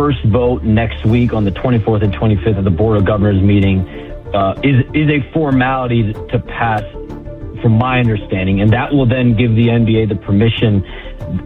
first vote next week on the 24th and 25th of the Board of Governors meeting is a formality to pass, from my understanding, and that will then give the NBA the permission,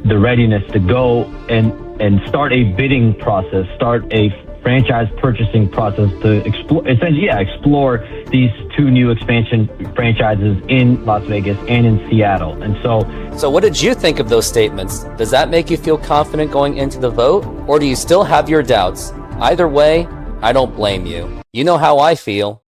the readiness to go and start a bidding process, start a franchise purchasing process to explore these two new expansion franchises in Las Vegas and in Seattle. And so what did you think of those statements? Does that make you feel confident going into the vote, or do you still have your doubts? Either way, I don't blame you. You know how I feel.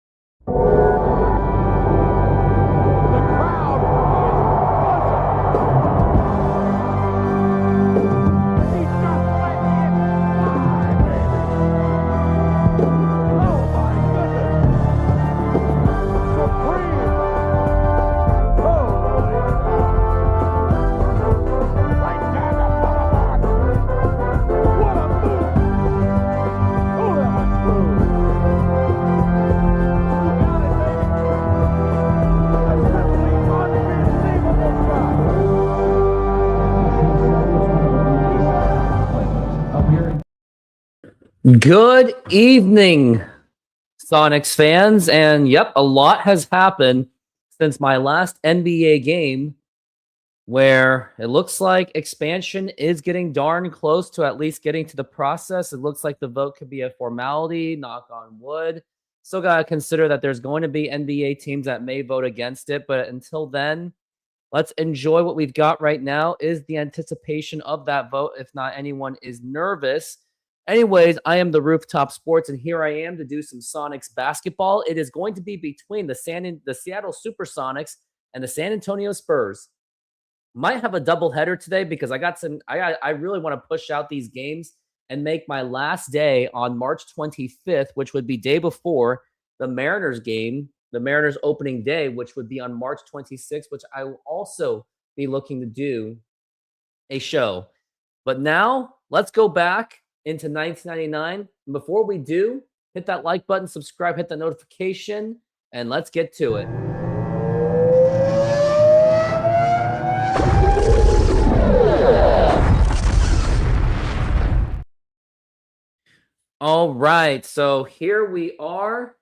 Good evening, Sonics fans, and yep, a lot has happened since my last NBA game, where it looks like expansion is getting darn close to at least getting to the process. It looks like the vote could be a formality, knock on wood. Still got to consider that there's going to be NBA teams that may vote against it, but until then, let's enjoy what we've got right now is the anticipation of that vote, if not anyone is nervous. Anyways, I am the Rooftop Sports, and here I am to do some Sonics basketball. It is going to be between the Seattle SuperSonics and the San Antonio Spurs. Might have a doubleheader today because I really want to push out these games and make my last day on March 25th, which would be day before the Mariners game, the Mariners opening day, which would be on March 26th, which I will also be looking to do a show. But now let's go back into 1999. And before we do, hit that like button, subscribe, hit the notification, and let's get to it. All right, so here we are,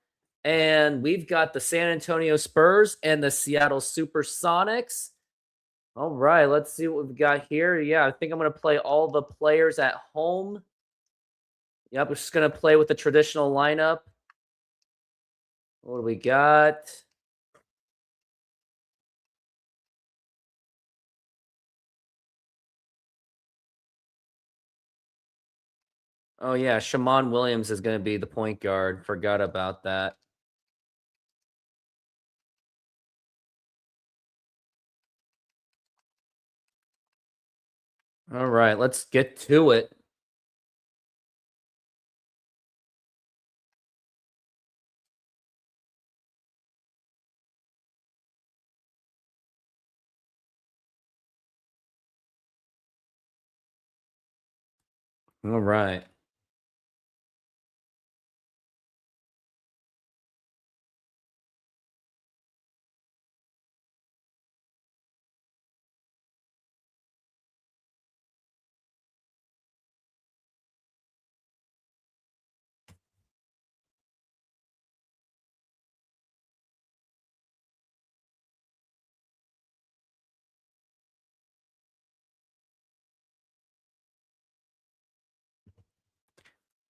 and we've got the San Antonio Spurs and the Seattle SuperSonics. All right, let's see what we've got here. Yeah, I think I'm going to play all the players at home. Yep, we're just going to play with the traditional lineup. What do we got? Oh, yeah, Shammond Williams is going to be the point guard. Forgot about that. All right, let's get to it. All right.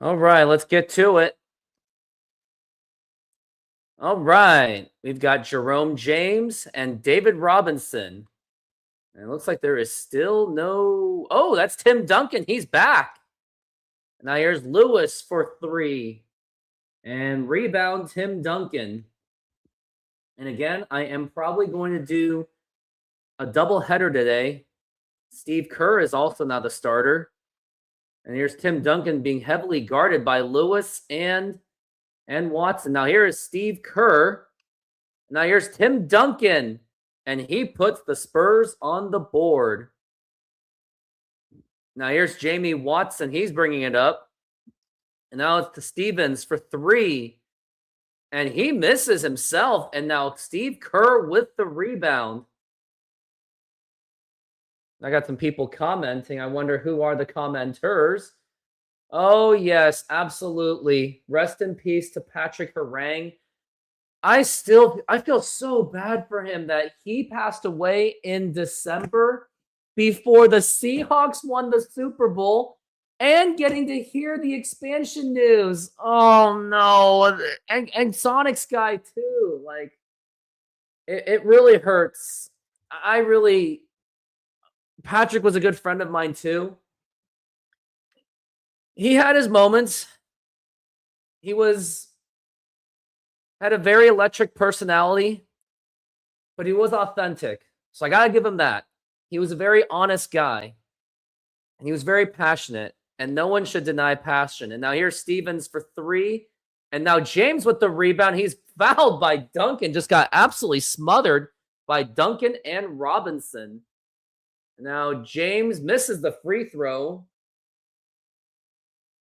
All right, let's get to it. All right, we've got Jerome James and David Robinson. And it looks like there is still no... Oh, that's Tim Duncan. He's back. Now here's Lewis for 3. And rebound Tim Duncan. And again, I am probably going to do a doubleheader today. Steve Kerr is also now the starter. And here's Tim Duncan being heavily guarded by Lewis and Watson. Now here is Steve Kerr. Now here's Tim Duncan. And he puts the Spurs on the board. Now here's Jamie Watson. He's bringing it up. And now it's to Stevens for 3. And he misses himself. And now Steve Kerr with the rebound. I got some people commenting. I wonder who are the commenters. Oh, yes, absolutely. Rest in peace to Patrick Harang. I feel so bad for him that he passed away in December before the Seahawks won the Super Bowl and getting to hear the expansion news. Oh no. And Sonic's guy too. Like it really hurts. I really Patrick was a good friend of mine too. He had his moments. He had a very electric personality, but he was authentic. So I got to give him that. He was a very honest guy, and he was very passionate, and no one should deny passion. And now here's Stevens for three, and now James with the rebound. He's fouled by Duncan, just got absolutely smothered by Duncan and Robinson. Now James misses the free throw,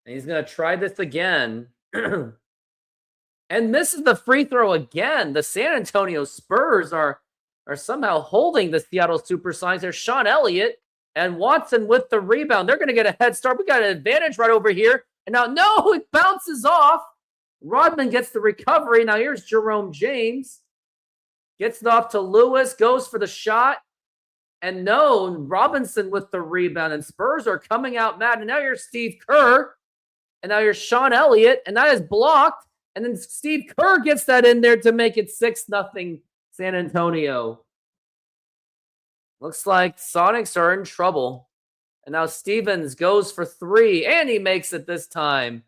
and he's going to try this again. And misses the free throw again. The San Antonio Spurs are somehow holding the Seattle SuperSonics. There's Sean Elliott and Watson with the rebound. They're going to get a head start. We got an advantage right over here. And now, no, it bounces off. Rodman gets the recovery. Now here's Jerome James. Gets it off to Lewis. Goes for the shot. And no, Robinson with the rebound. And Spurs are coming out mad. And now here's Steve Kerr. And now here's Sean Elliott. And that is blocked. And then Steve Kerr gets that in there to make it 6-0 San Antonio. Looks like Sonics are in trouble. And now Stevens goes for three, and he makes it this time.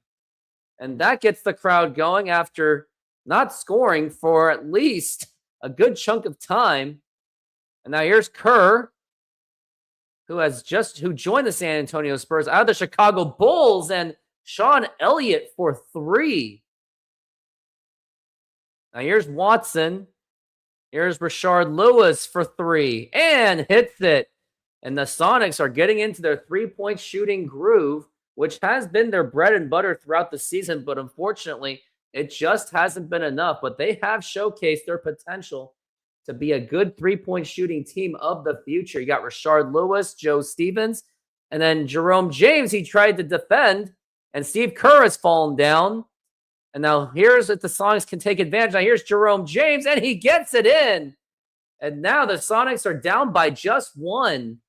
And that gets the crowd going after not scoring for at least a good chunk of time. And now here's Kerr, who joined the San Antonio Spurs out of the Chicago Bulls, and Sean Elliott for three. Now here's Watson. Here's Rashard Lewis for three and hits it. And the Sonics are getting into their three-point shooting groove, which has been their bread and butter throughout the season, but unfortunately, it just hasn't been enough. But they have showcased their potential to be a good three-point shooting team of the future. You got Rashard Lewis, Joe Stevens, and then Jerome James. He tried to defend, and Steve Kerr has fallen down. And now here's if the Sonics can take advantage. Now here's Jerome James, and he gets it in. And now the Sonics are down by just one.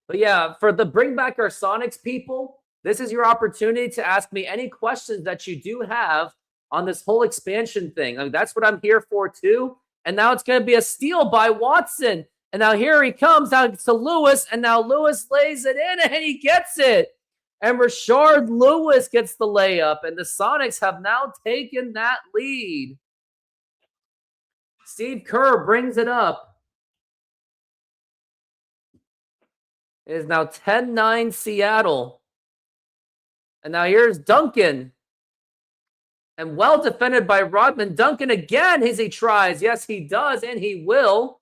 But yeah, for the Bring Back Our Sonics people, this is your opportunity to ask me any questions that you do have on this whole expansion thing. I mean, that's what I'm here for too. And now it's going to be a steal by Watson. And now here he comes out to Lewis, and now Lewis lays it in, and he gets it. And Rashard Lewis gets the layup, and the Sonics have now taken that lead. Steve Kerr brings it up. It is now 10-9 Seattle. And now here's Duncan. And well defended by Rodman. Duncan again as he tries. Yes, he does, and he will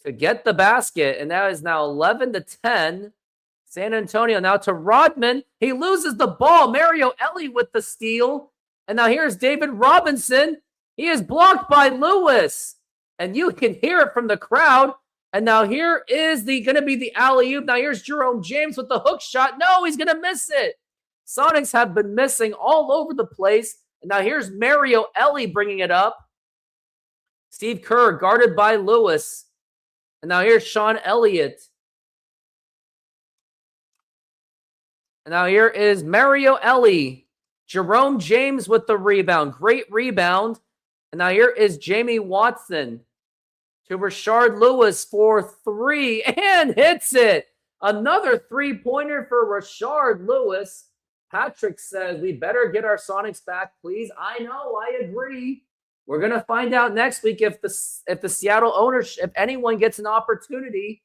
to get the basket. And that is now 11-10. San Antonio now to Rodman. He loses the ball. Mario Ellie with the steal. And now here's David Robinson. He is blocked by Lewis. And you can hear it from the crowd. And now here is going to be the alley-oop. Now here's Jerome James with the hook shot. No, he's going to miss it. Sonics have been missing all over the place. And now here's Mario Ellie bringing it up. Steve Kerr guarded by Lewis. And now here's Sean Elliott. And now here is Mario Ellie. Jerome James with the rebound. Great rebound. And now here is Jamie Watson to Rashard Lewis for three and hits it. Another three-pointer for Rashard Lewis. Patrick says, we better get our Sonics back, please. I know, I agree. We're going to find out next week if the Seattle ownership, if anyone gets an opportunity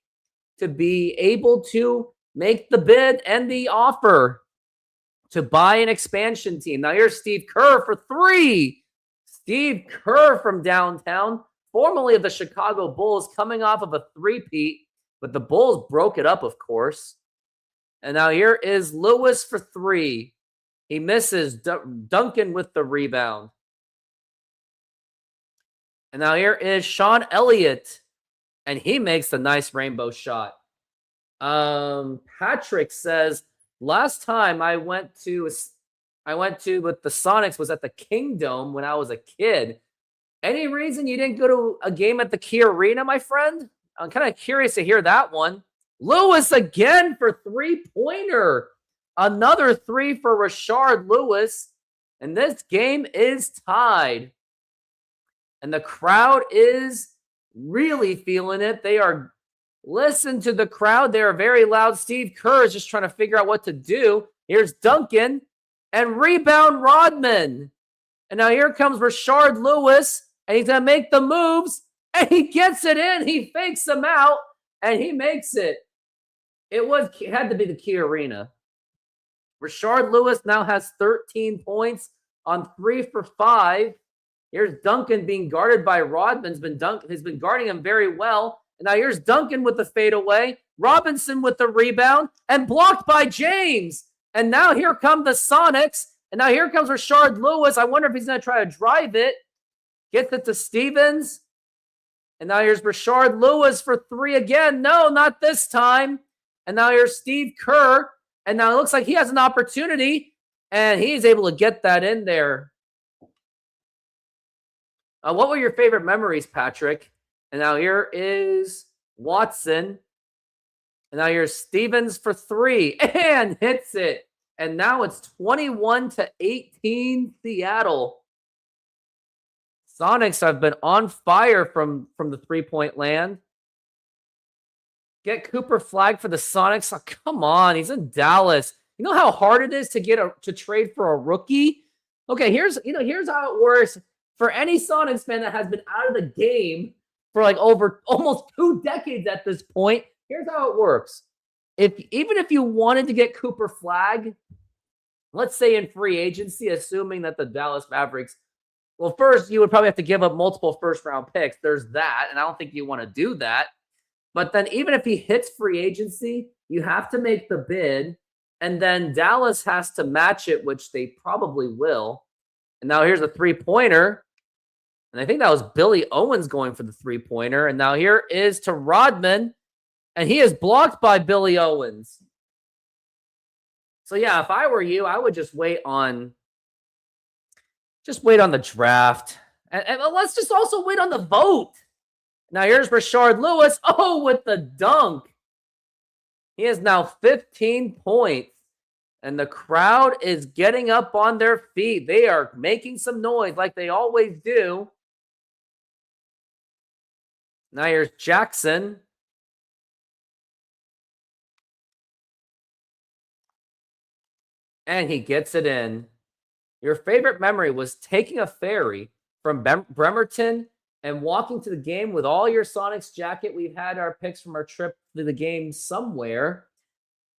to be able to make the bid and the offer to buy an expansion team. Now here's Steve Kerr for three. Steve Kerr from downtown, formerly of the Chicago Bulls, coming off of a three-peat, but the Bulls broke it up, of course. And now here is Lewis for three. He misses. Duncan with the rebound. And now here is Sean Elliott, and he makes the nice rainbow shot. Patrick says, last time I went to with the Sonics was at the Kingdom when I was a kid. Any reason you didn't go to a game at the Key Arena, my friend? I'm kind of curious to hear that one. Lewis again for three-pointer. Another three for Rashard Lewis. And this game is tied. And the crowd is really feeling it. Listen to the crowd. They are very loud. Steve Kerr is just trying to figure out what to do. Here's Duncan and rebound Rodman. And now here comes Rashard Lewis. And he's going to make the moves. And he gets it in. He fakes them out. And he makes it. It had to be the Key Arena. Rashard Lewis now has 13 points on 3 for 5. Here's Duncan being guarded by Rodman. Has been guarding him very well. And now here's Duncan with the fadeaway. Robinson with the rebound. And blocked by James. And now here come the Sonics. And now here comes Rashard Lewis. I wonder if he's going to try to drive it. Gets it to Stevens. And now here's Rashard Lewis for 3 again. No, not this time. And now here's Steve Kerr. And now it looks like he has an opportunity. And he's able to get that in there. What were your favorite memories, Patrick? And now here is Watson. And now here's Stevens for 3. And hits it. And now it's 21-18 Seattle. Sonics have been on fire from the three-point land. Get Cooper Flagg for the Sonics. Oh, come on, he's in Dallas. You know how hard it is to trade for a rookie? Okay, here's how it works for any Sonics fan that has been out of the game for like over almost 2 decades at this point. Here's how it works. Even if you wanted to get Cooper Flagg, let's say in free agency, assuming that the Dallas Mavericks, well, first you would probably have to give up multiple first-round picks. There's that, and I don't think you want to do that. But then even if he hits free agency, you have to make the bid, and then Dallas has to match it, which they probably will. And now here's a three-pointer. And I think that was Billy Owens going for the three-pointer. And now here is to Rodman, and he is blocked by Billy Owens. So yeah, if I were you, I would just wait on the draft. And let's just also wait on the vote. Now here's Rashard Lewis. Oh, with the dunk. He has now 15 points. And the crowd is getting up on their feet. They are making some noise like they always do. Now here's Jackson. And he gets it in. Your favorite memory was taking a ferry from Bremerton and walking to the game with all your Sonics jacket. We've had our picks from our trip to the game somewhere.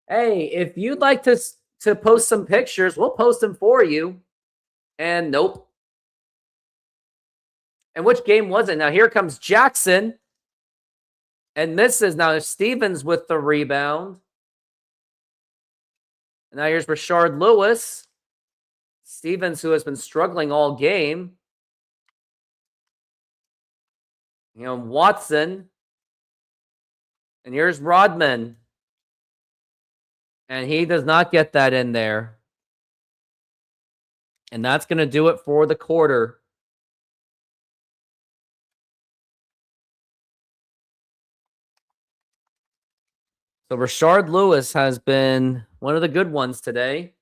Hey, if you'd like to post some pictures, we'll post them for you. And nope. And which game was it? Now here comes Jackson. And misses. Now Stevens with the rebound. And now here's Rashard Lewis. Stevens, who has been struggling all game. Watson. And here's Rodman. And he does not get that in there. And that's going to do it for the quarter. So Rashard Lewis has been one of the good ones today.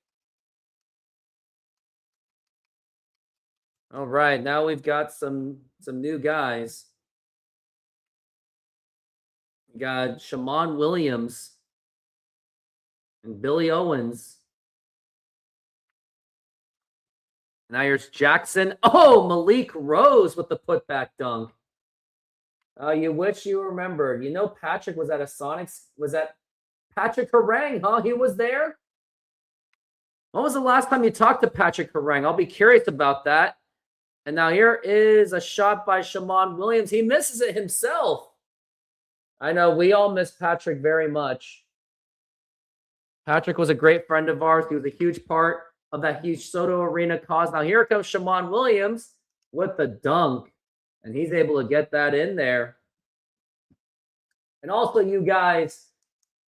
All right, now we've got some new guys. We got Shammond Williams and Billy Owens. Now here's Jackson. Oh, Malik Rose with the putback dunk. You wish you remembered. You know Patrick was at a Sonics. Was that Patrick Harang, huh? He was there? When was the last time you talked to Patrick Harang? I'll be curious about that. And now here is a shot by Shammond Williams. He misses it himself. I know we all miss Patrick very much. Patrick was a great friend of ours. He was a huge part of that huge Soto Arena cause. Now here comes Shammond Williams with the dunk. And he's able to get that in there. And also, you guys,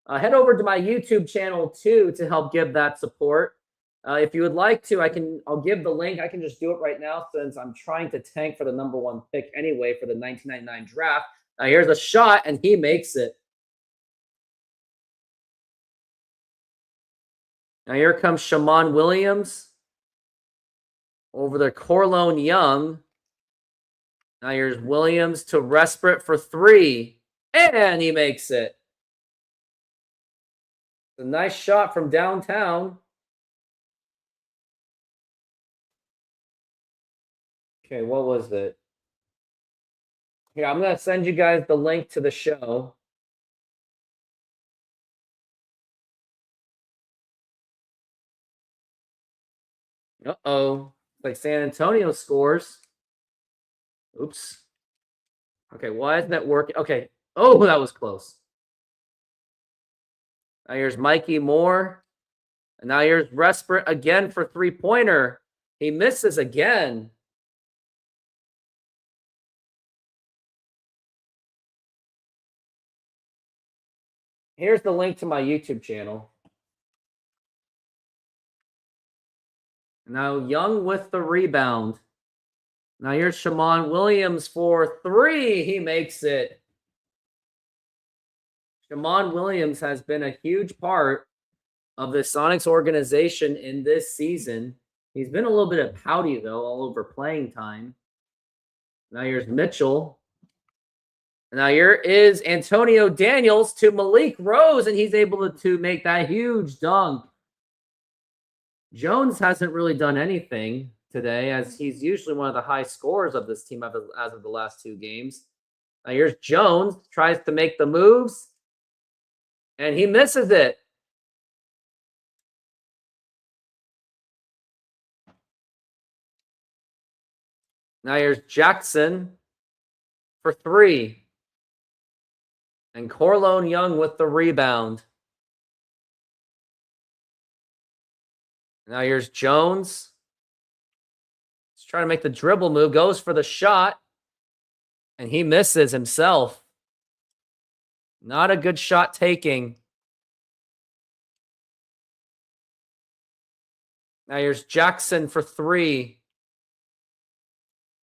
Head over to my YouTube channel too to help give that support. If you would like to, I'll give the link. I can just do it right now since I'm trying to tank for the #1 pick anyway for the 1999 draft. Now here's a shot, and he makes it. Now here comes Shammond Williams over there, Corlone Young. Now here's Williams to Resprit for 3, and he makes it. A nice shot from downtown. Okay, what was it? Here, I'm going to send you guys the link to the show. Uh-oh. Like San Antonio scores. Oops. Okay, why isn't that working? Okay. Oh, that was close. Now here's Mikey Moore. And now here's Resprit again for 3-pointer. He misses again. Here's the link to my YouTube channel. Now Young with the rebound. Now here's Shammond Williams for 3. He makes it. Shammond Williams has been a huge part of the Sonics organization in this season. He's been a little bit of pouty, though, all over playing time. Now here's Mitchell. Now here is Antonio Daniels to Malik Rose, and he's able to make that huge dunk. Jones hasn't really done anything today, as he's usually one of the high scorers of this team as of the last 2 games. Now here's Jones, tries to make the moves, and he misses it. Now here's Jackson for 3. And Corlone Young with the rebound. Now here's Jones. He's trying to make the dribble move. Goes for the shot. And he misses himself. Not a good shot taking. Now here's Jackson for 3.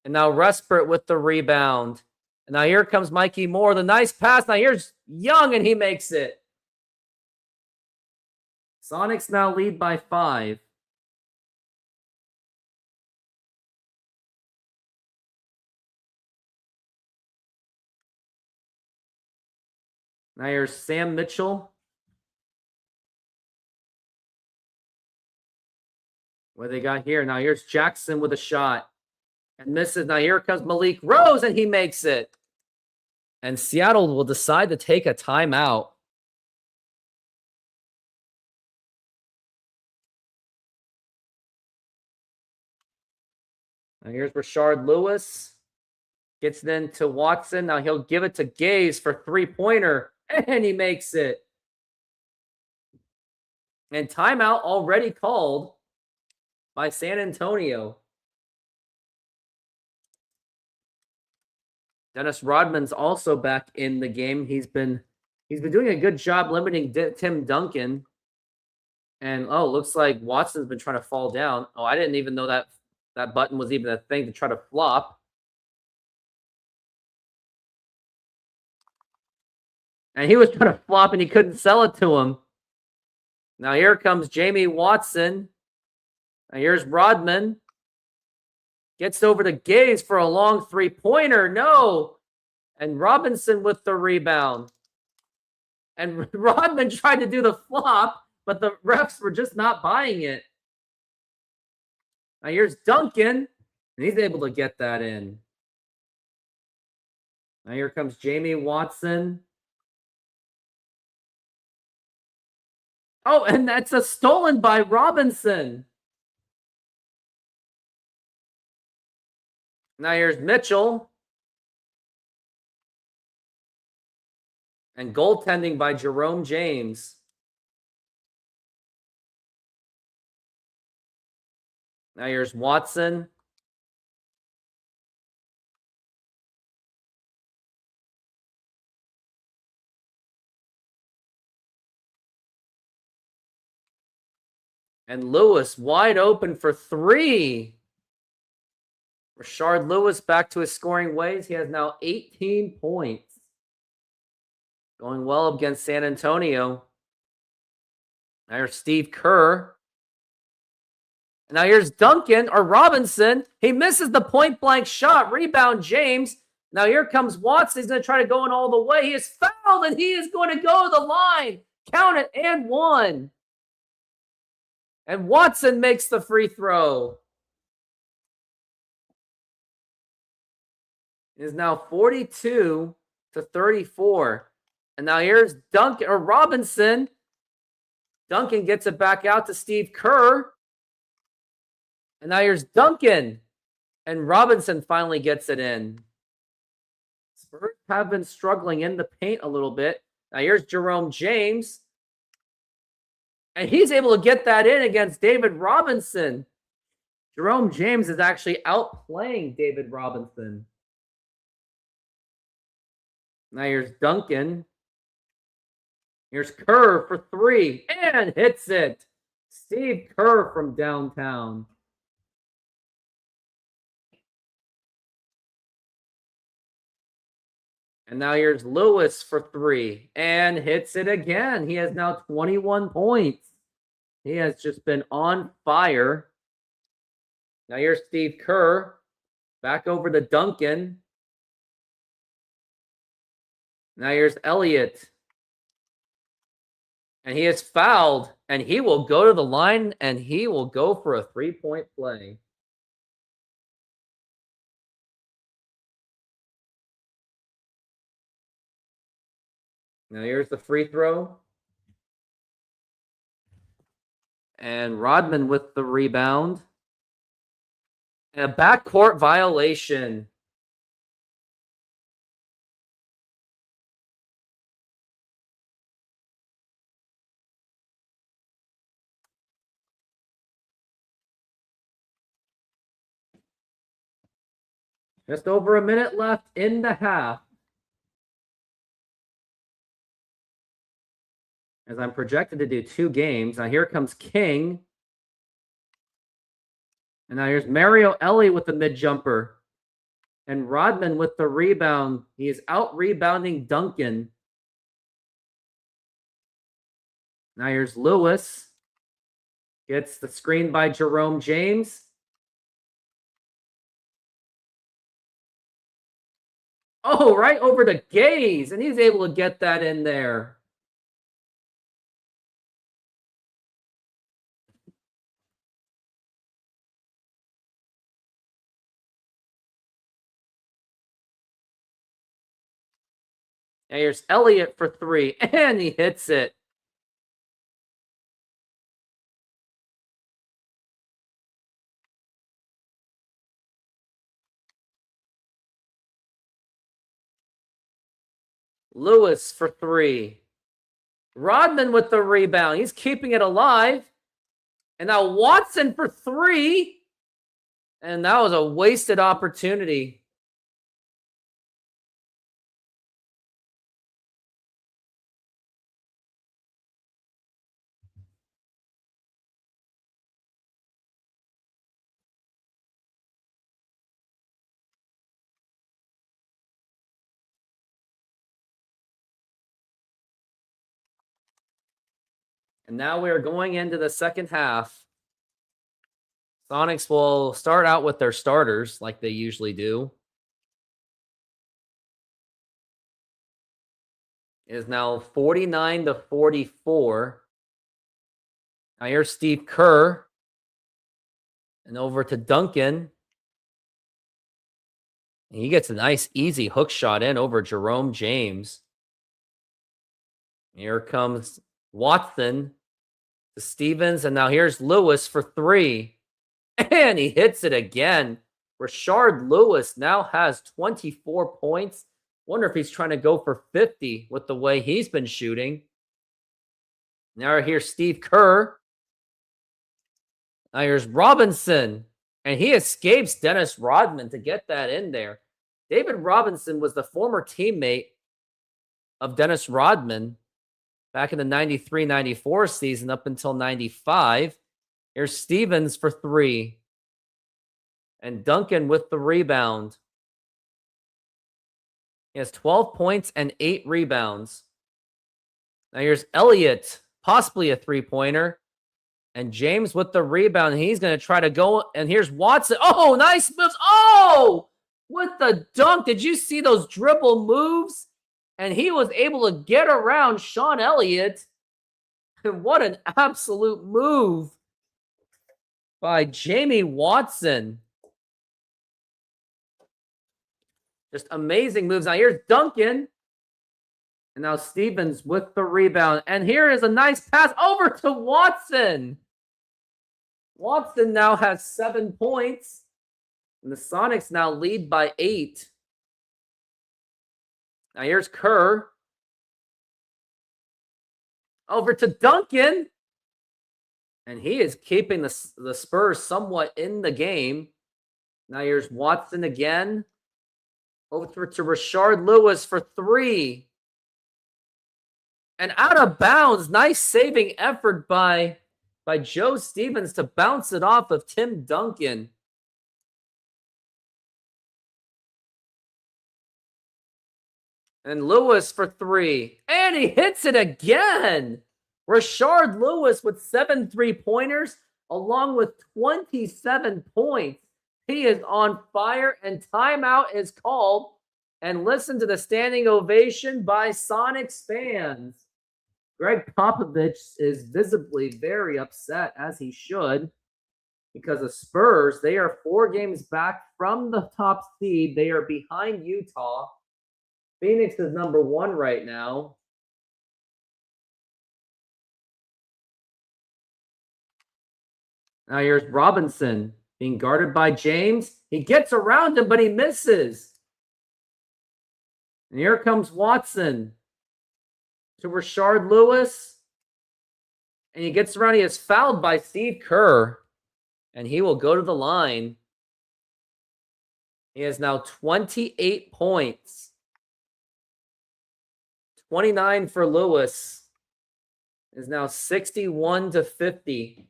And now Resprit with the rebound. And now here comes Mikey Moore. The nice pass. Now here's Young, and he makes it. Sonics now lead by 5. Now here's Sam Mitchell. What they got here? Now here's Jackson with a shot. And misses. Now here comes Malik Rose, and he makes it. And Seattle will decide to take a timeout. Now here's Rashard Lewis. Gets it into Watson. Now he'll give it to Gaze for 3-pointer. And he makes it. And timeout already called by San Antonio. Dennis Rodman's also back in the game. He's been doing a good job limiting Tim Duncan. And looks like Watson's been trying to fall down. Oh, I didn't even know that button was even a thing to try to flop. And he was trying to flop and he couldn't sell it to him. Now here comes Jamie Watson. Now here's Rodman. Gets over to Gaze for a long 3-pointer. No. And Robinson with the rebound. And Rodman tried to do the flop, but the refs were just not buying it. Now here's Duncan. And he's able to get that in. Now here comes Jamie Watson. Oh, and that's a stolen by Robinson. Now here's Mitchell. And goaltending by Jerome James. Now here's Watson. And Lewis wide open for three. Rashard Lewis back to his scoring ways. He has now 18 points. Going well against San Antonio. There's Steve Kerr. And now here's Duncan or Robinson. He misses the point blank shot. Rebound James. Now here comes Watson. He's going to try to go in all the way. He is fouled and he is going to go to the line. Count it and one. And Watson makes the free throw. It is now 42-34. And now here's Duncan or Robinson. Duncan gets it back out to Steve Kerr. And now here's Duncan. And Robinson finally gets it in. Spurs have been struggling in the paint a little bit. Now here's Jerome James. And he's able to get that in against David Robinson. Jerome James is actually outplaying David Robinson. Now here's Duncan. Here's Kerr for three and hits it. Steve Kerr from downtown. And now here's Lewis for three and hits it again. He has now 21 points. He has just been on fire. Now here's Steve Kerr. Back over to Duncan. Now here's Elliott. And he is fouled. And he will go to the line and he will go for a three-point play. Now here's the free throw. And Rodman with the rebound. And a backcourt violation. Just over a minute left in the half. As I'm projected to do 2 games. Now here comes King. And now here's Mario Ellie with the mid-jumper. And Rodman with the rebound. He is out-rebounding Duncan. Now here's Lewis. Gets the screen by Jerome James. Oh, right over to Gaze. And he's able to get that in there. And here's Elliott for three, and he hits it. Lewis for three. Rodman with the rebound. He's keeping it alive. And now Watson for three. And that was a wasted opportunity. And now we're going into the second half. Sonics will start out with their starters like they usually do. It is now 49-44. Now here's Steve Kerr. And over to Duncan. And he gets a nice, easy hook shot in over Jerome James. Here comes Watson to Stevens. And now here's Lewis for three. And he hits it again. Rashard Lewis now has 24 points. Wonder if he's trying to go for 50 with the way he's been shooting. Now here's Steve Kerr. Now here's Robinson. And he escapes Dennis Rodman to get that in there. David Robinson was the former teammate of Dennis Rodman back in the 93-94 season up until 95. Here's Stevens for 3. And Duncan with the rebound. He has 12 points and 8 rebounds. Now here's Elliott, possibly a 3-pointer. And James with the rebound. He's going to try to go. And here's Watson. Oh, nice moves. Oh, with the dunk. Did you see those dribble moves? And he was able to get around Sean Elliott. And what an absolute move by Jamie Watson. Just amazing moves. Now here's Duncan. And now Stevens with the rebound. And here is a nice pass over to Watson. Watson now has 7 points. And the Sonics now lead by 8. Now here's Kerr. Over to Duncan. And he is keeping the Spurs somewhat in the game. Now here's Watson again. Over to Rashard Lewis for 3. And out of bounds. Nice saving effort by Joe Stevens to bounce it off of Tim Duncan. And Lewis for 3. And he hits it again. Rashard Lewis with 7 3-pointers along with 27 points. He is on fire, and timeout is called. And listen to the standing ovation by Sonics fans. Greg Popovich is visibly very upset, as he should, because the Spurs, they are 4 games back from the top seed. They are behind Utah. Phoenix is number 1 right now. Now here's Robinson being guarded by James. He gets around him, but he misses. And here comes Watson to Rashard Lewis. And he gets around. He is fouled by Steve Kerr. And he will go to the line. He has now 28 points. 29 for Lewis. Is now 61-50.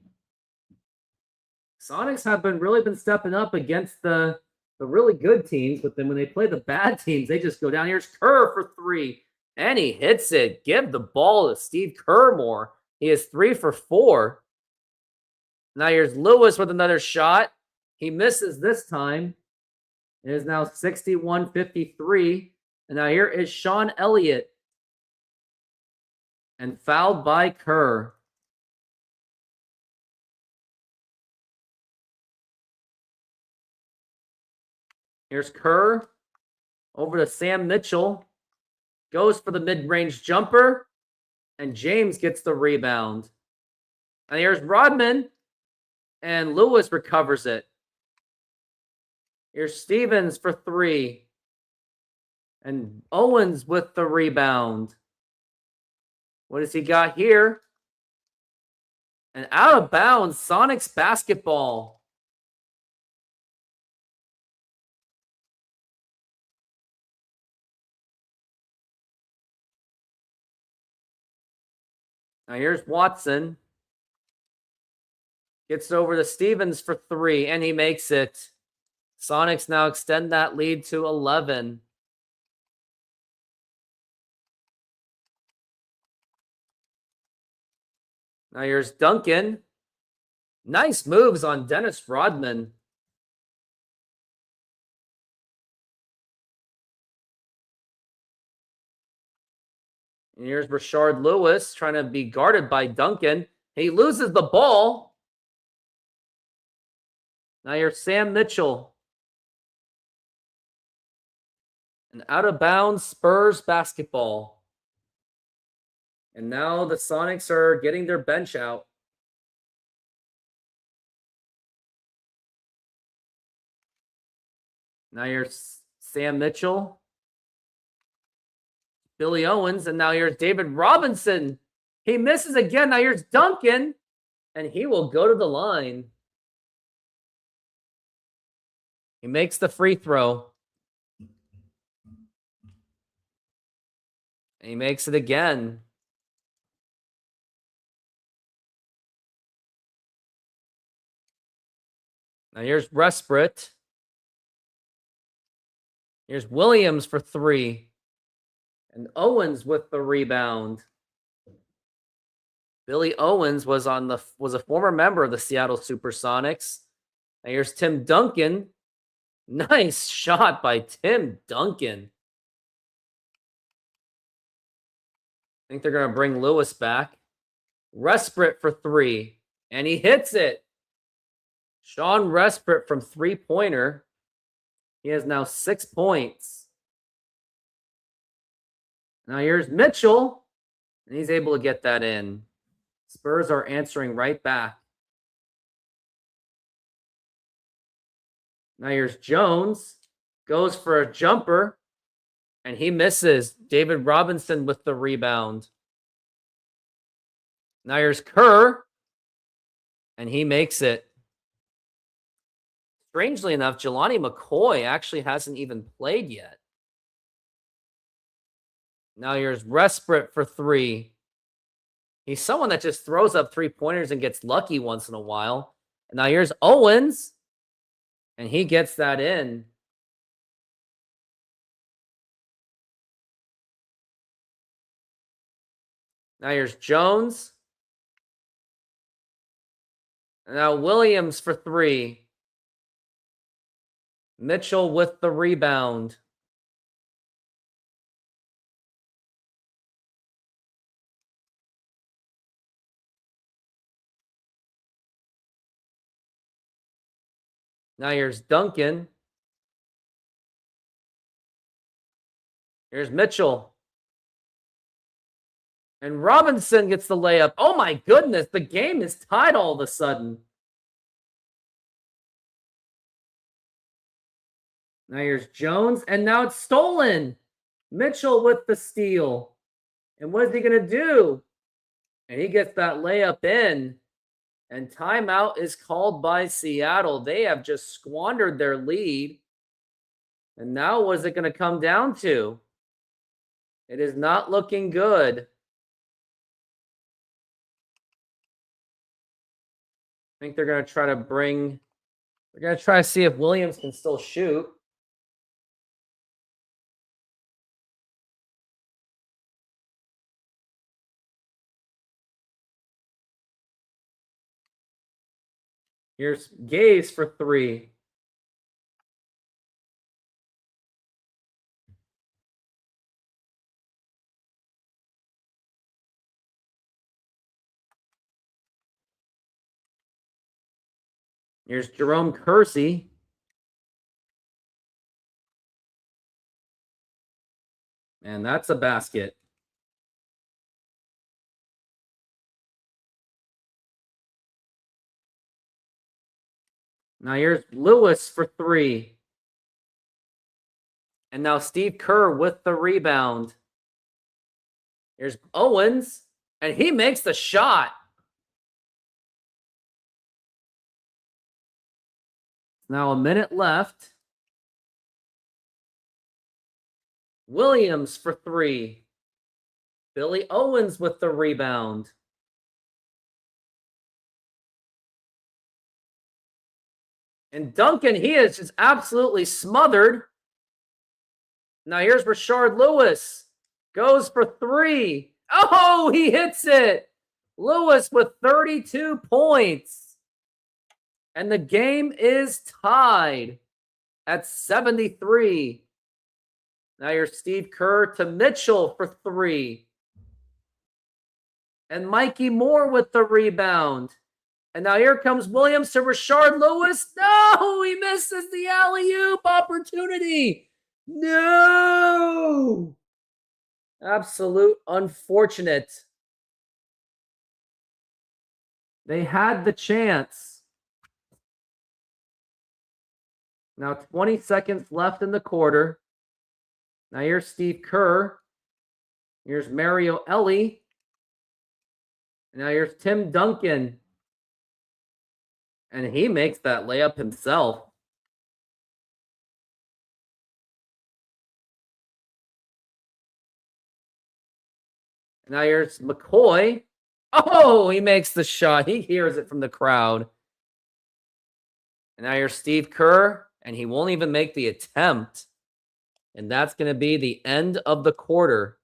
Sonics have really been stepping up against the really good teams, but then when they play the bad teams, they just go down. Here's Kerr for 3, and he hits it. Give the ball to Steve Kerr more. He is 3 for 4. Now here's Lewis with another shot. He misses this time. It is now 61-53. And now here is Sean Elliott. And fouled by Kerr. Here's Kerr over to Sam Mitchell. Goes for the mid-range jumper. And James gets the rebound. And here's Rodman. And Lewis recovers it. Here's Stevens for 3. And Owens with the rebound. What has he got here? And out of bounds, Sonics basketball. Now here's Watson. Gets over to Stevens for 3, and he makes it. Sonics now extend that lead to 11. Now here's Duncan. Nice moves on Dennis Rodman. And here's Rashard Lewis trying to be guarded by Duncan. He loses the ball. Now here's Sam Mitchell. And out of bounds, Spurs basketball. And now the Sonics are getting their bench out. Now here's Sam Mitchell. Billy Owens. And now here's David Robinson. He misses again. Now here's Duncan. And he will go to the line. He makes the free throw. And he makes it again. Now here's Resprit. Here's Williams for 3. And Owens with the rebound. Billy Owens was a former member of the Seattle SuperSonics. Now here's Tim Duncan. Nice shot by Tim Duncan. I think they're going to bring Lewis back. Resprit for 3. And he hits it. Sean Resprit from three-pointer. He has now 6 points. Now here's Mitchell. And he's able to get that in. Spurs are answering right back. Now here's Jones. Goes for a jumper. And he misses. David Robinson with the rebound. Now here's Kerr. And he makes it. Strangely enough, Jelani McCoy actually hasn't even played yet. Now here's Resprit for 3. He's someone that just throws up 3-pointers and gets lucky once in a while. And now here's Owens. And he gets that in. Now here's Jones. And now Williams for 3. Mitchell with the rebound. Now here's Duncan. Here's Mitchell. And Robinson gets the layup. Oh my goodness, the game is tied all of a sudden. Now here's Jones, and now it's stolen. Mitchell with the steal. And what is he going to do? And he gets that layup in. And timeout is called by Seattle. They have just squandered their lead. And now what is it going to come down to? It is not looking good. I think they're going to try to they're going to try to see if Williams can still shoot. Here's Gaze for 3. Here's Jerome Kersey. And that's a basket. Now here's Lewis for 3. And now Steve Kerr with the rebound. Here's Owens. And he makes the shot. Now a minute left. Williams for 3. Billy Owens with the rebound. And Duncan, he is just absolutely smothered. Now here's Rashard Lewis. Goes for 3. Oh, he hits it. Lewis with 32 points. And the game is tied at 73. Now here's Steve Kerr to Mitchell for 3. And Mikey Moore with the rebound. And now here comes Williams to Rashard Lewis. No, he misses the alley-oop opportunity. No. Absolute unfortunate. They had the chance. Now 20 seconds left in the quarter. Now here's Steve Kerr. Here's Mario Ellie. And now here's Tim Duncan. And he makes that layup himself. Now here's McCoy. Oh, he makes the shot. He hears it from the crowd. And now here's Steve Kerr, and he won't even make the attempt. And that's going to be the end of the quarter.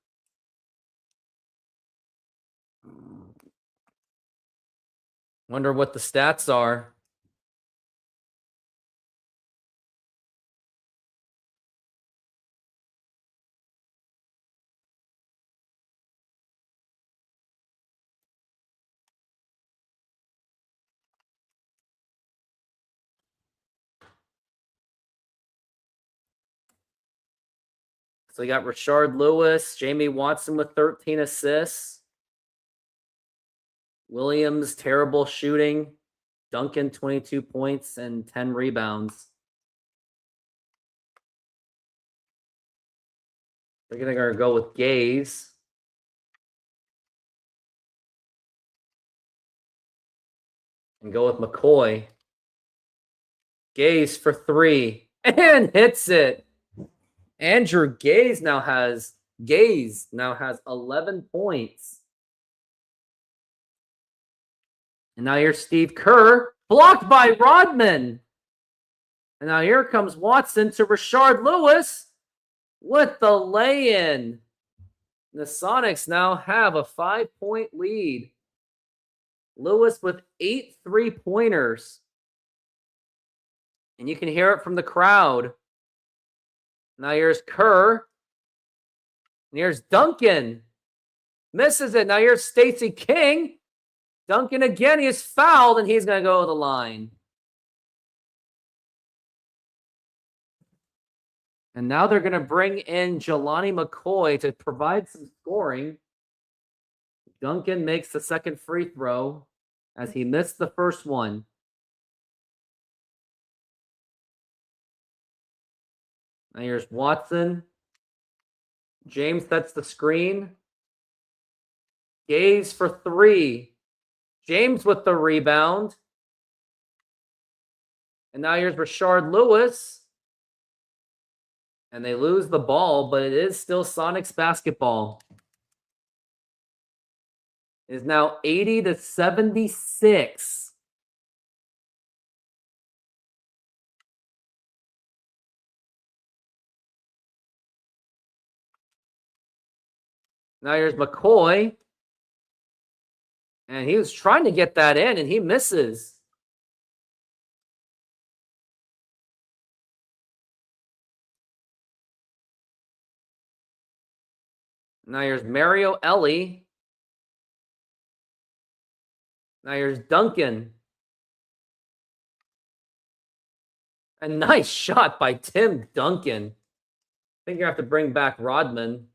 Wonder what the stats are. So we got Rashard Lewis, Jamie Watson with 13 assists. Williams, terrible shooting. Duncan, 22 points and 10 rebounds. We're going to go with Gaze. And go with McCoy. Gaze for 3. And hits it. Andrew Gaze now has 11 points. And now here's Steve Kerr, blocked by Rodman. And now here comes Watson to Rashard Lewis with the lay-in. The Sonics now have a 5-point lead. Lewis with 8 3-pointers. And you can hear it from the crowd. Now here's Kerr. And here's Duncan. Misses it. Now here's Stacey King. Duncan again. He is fouled, and he's going to go to the line. And now they're going to bring in Jelani McCoy to provide some scoring. Duncan makes the second free throw as he missed the first one. Now here's Watson. James sets the screen. Gaze for 3. James with the rebound. And now here's Rashard Lewis. And they lose the ball, but it is still Sonics basketball. It is now 80-76. Now here's McCoy. And he was trying to get that in, and he misses. Now here's Mario Ellie. Now here's Duncan. A nice shot by Tim Duncan. I think you have to bring back Rodman.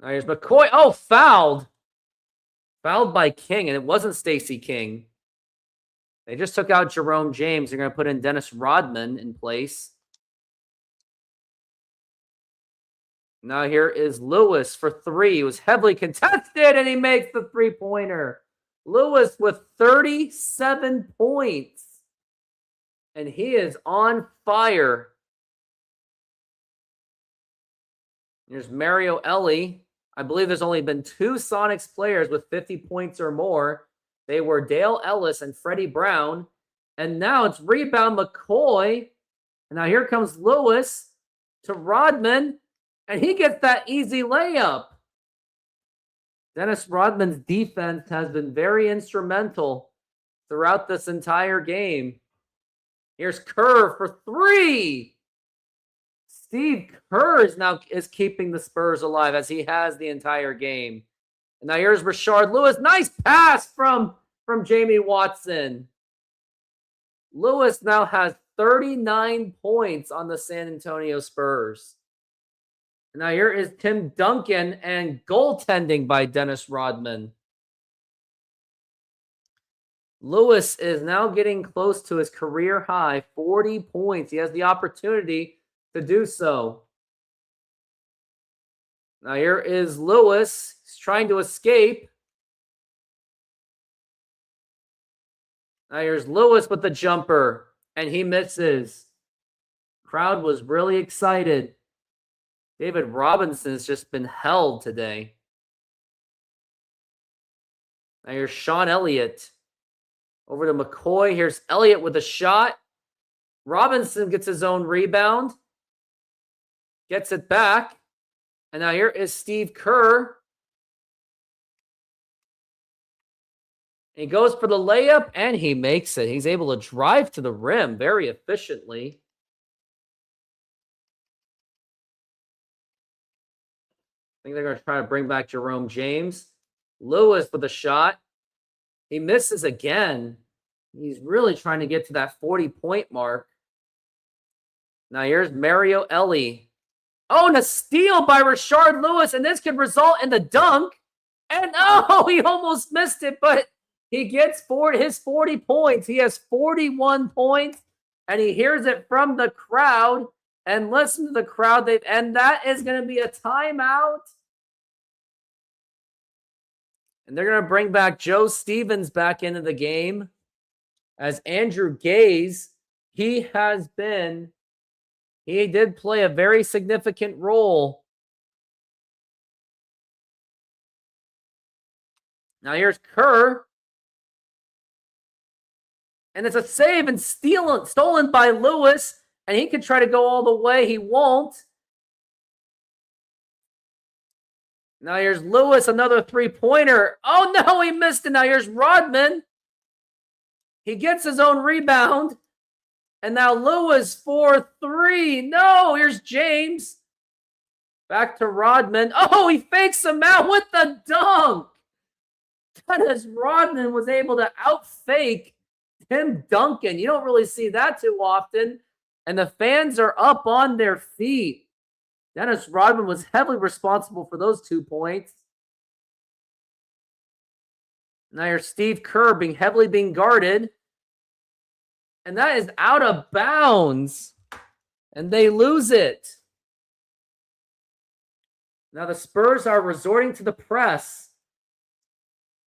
Now here's McCoy. Oh, fouled. Fouled by King, and it wasn't Stacey King. They just took out Jerome James. They're going to put in Dennis Rodman in place. Now here is Lewis for 3. He was heavily contested, and he makes the three-pointer. Lewis with 37 points. And he is on fire. Here's Mario Ellie. I believe there's only been 2 Sonics players with 50 points or more. They were Dale Ellis and Freddie Brown. And now it's rebound McCoy. And now here comes Lewis to Rodman. And he gets that easy layup. Dennis Rodman's defense has been very instrumental throughout this entire game. Here's Kerr for 3. Steve Kerr is keeping the Spurs alive as he has the entire game. And now here's Rashard Lewis. Nice pass from Jamie Watson. Lewis now has 39 points on the San Antonio Spurs. And now here is Tim Duncan and goaltending by Dennis Rodman. Lewis is now getting close to his career high, 40 points. He has the opportunity to do so. Now here is Lewis. He's trying to escape. Now here's Lewis with the jumper, and he misses. Crowd was really excited. David Robinson's just been held today. Now here's Sean Elliott. Over to McCoy. Here's Elliott with a shot. Robinson gets his own rebound. Gets it back. And now here is Steve Kerr. He goes for the layup, and he makes it. He's able to drive to the rim very efficiently. I think they're going to try to bring back Jerome James. Lewis with a shot. He misses again. He's really trying to get to that 40-point mark. Now here's Mario Ellie. Oh, and a steal by Rashard Lewis, and this could result in the dunk. And oh, he almost missed it, but he gets his 40 points. He has 41 points, and he hears it from the crowd. And listen to the crowd. And that is going to be a timeout. And they're going to bring back Joe Stevens back into the game. As Andrew Gaze, he did play a very significant role. Now here's Kerr. And it's a save and stolen by Lewis. And he could try to go all the way. He won't. Now here's Lewis, another three-pointer. Oh, no, he missed it. Now here's Rodman. He gets his own rebound. And now Lewis for three. No, here's James. Back to Rodman. Oh, he fakes him out with the dunk. Dennis Rodman was able to outfake Tim Duncan. You don't really see that too often. And the fans are up on their feet. Dennis Rodman was heavily responsible for those 2 points. Now here's Steve Kerr heavily being guarded. And that is out of bounds. And they lose it. Now the Spurs are resorting to the press.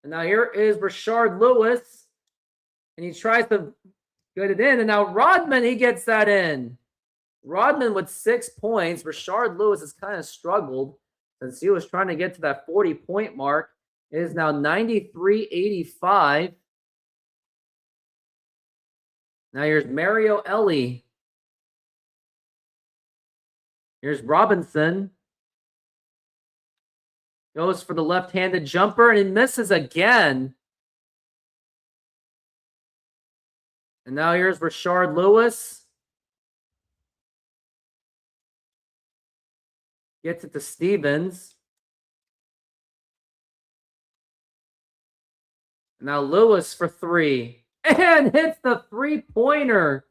And now here is Rashard Lewis. And he tries to get it in. And now Rodman, he gets that in. Rodman with 6 points. Rashard Lewis has kind of struggled since he was trying to get to that 40-point mark. It is now 93-85. Now here's Mario Ellie. Here's Robinson. Goes for the left-handed jumper, and he misses again. And now here's Rashard Lewis. Gets it to Stevens. Now Lewis for three. And hits the three-pointer.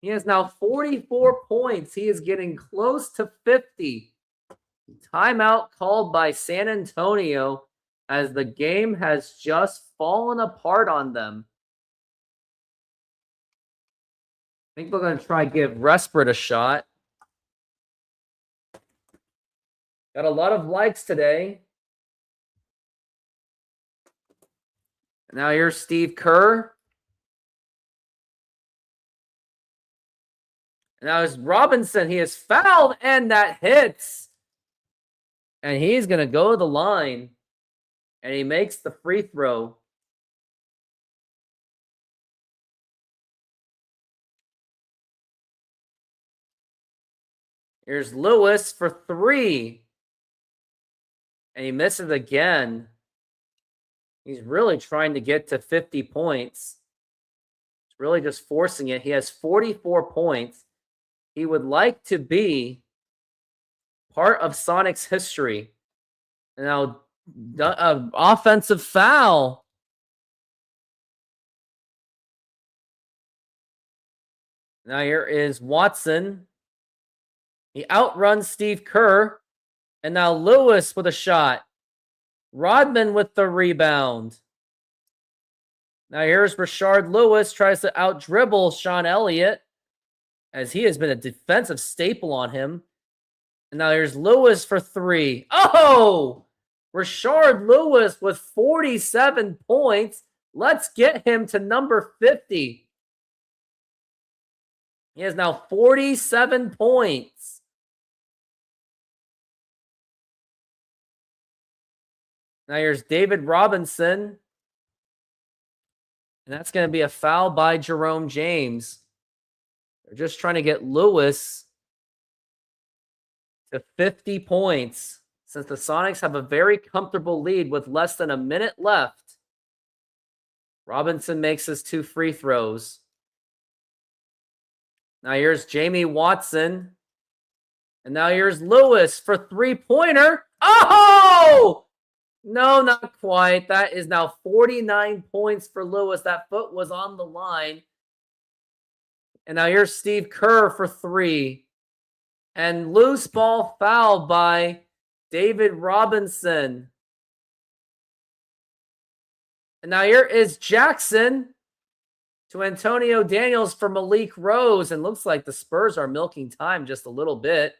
He has now 44 points. He is getting close to 50. Timeout called by San Antonio as the game has just fallen apart on them. I think we're going to try to give Respert a shot. Got a lot of likes today. Now here's Steve Kerr. Now it's Robinson. He is fouled, and that hits. And he's going to go to the line. And he makes the free throw. Here's Lewis for three. And he misses again. He's really trying to get to 50 points. He's really just forcing it. He has 44 points. He would like to be part of Sonics history. Now, offensive foul. Now here is Watson. He outruns Steve Kerr. And now Lewis with a shot. Rodman with the rebound. Now here's Rashard Lewis. Tries to out-dribble Sean Elliott, as he has been a defensive staple on him. And now here's Lewis for three. Oh! Rashard Lewis with 47 points. Let's get him to number 50. He has now 47 points. Now here's David Robinson. And that's going to be a foul by Jerome James. They're just trying to get Lewis to 50 points since the Sonics have a very comfortable lead with less than a minute left. Robinson makes his 2 free throws. Now here's Jamie Watson. And now here's Lewis for 3-pointer. Oh! No, not quite. That is now 49 points for Lewis. That foot was on the line. And now here's Steve Kerr for 3. And loose ball foul by David Robinson. And now here is Jackson to Antonio Daniels for Malik Rose. And looks like the Spurs are milking time just a little bit.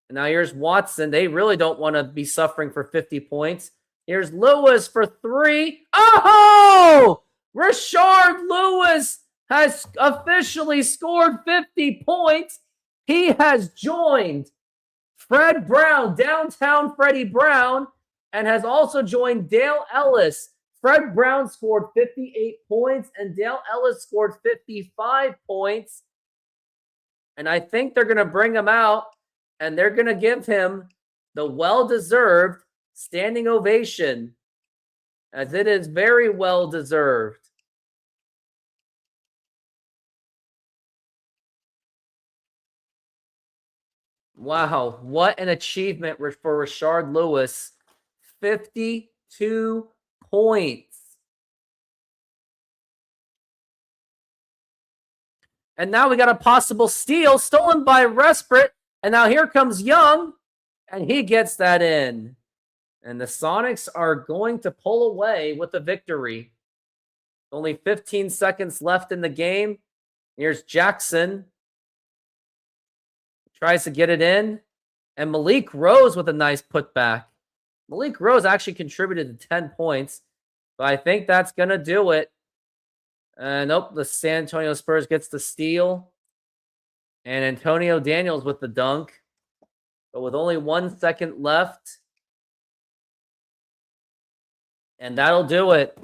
And now here's Watson. They really don't want to be suffering for 50 points. Here's Lewis for 3. Oh! Rashard Lewis has officially scored 50 points. He has joined Fred Brown, downtown Freddie Brown, and has also joined Dale Ellis. Fred Brown scored 58 points, and Dale Ellis scored 55 points. And I think they're going to bring him out, and they're going to give him the well-deserved standing ovation, as it is very well-deserved. Wow, what an achievement for Rashard Lewis. 52 points. And now we got a possible steal stolen by Resprit. And now here comes Young, and he gets that in. And the Sonics are going to pull away with the victory. Only 15 seconds left in the game. Here's Jackson. Tries to get it in. And Malik Rose with a nice putback. Malik Rose actually contributed to 10 points. But I think that's going to do it. Nope, the San Antonio Spurs gets the steal. And Antonio Daniels with the dunk. But with only 1 second left. And that'll do it.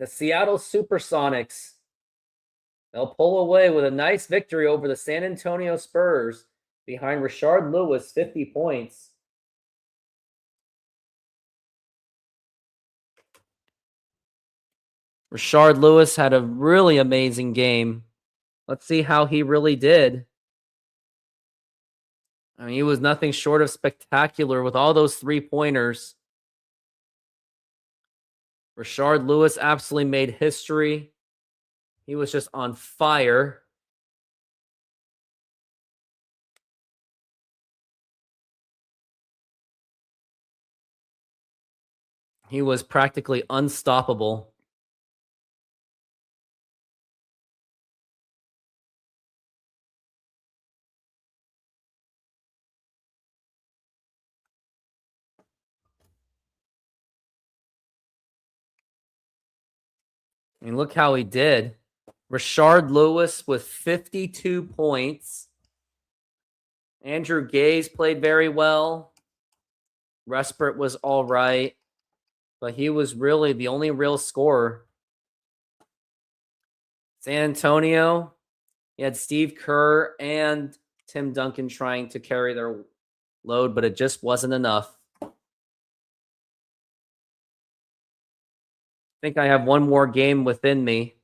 The Seattle SuperSonics. They'll pull away with a nice victory over the San Antonio Spurs behind Rashard Lewis, 50 points. Rashard Lewis had a really amazing game. Let's see how he really did. I mean, he was nothing short of spectacular with all those 3-pointers. Rashard Lewis absolutely made history. He was just on fire. He was practically unstoppable. I mean, look how he did. Rashard Lewis with 52 points. Andrew Gaze played very well. Resprit was all right. But he was really the only real scorer. San Antonio, he had Steve Kerr and Tim Duncan trying to carry their load, but it just wasn't enough. I think I have one more game within me.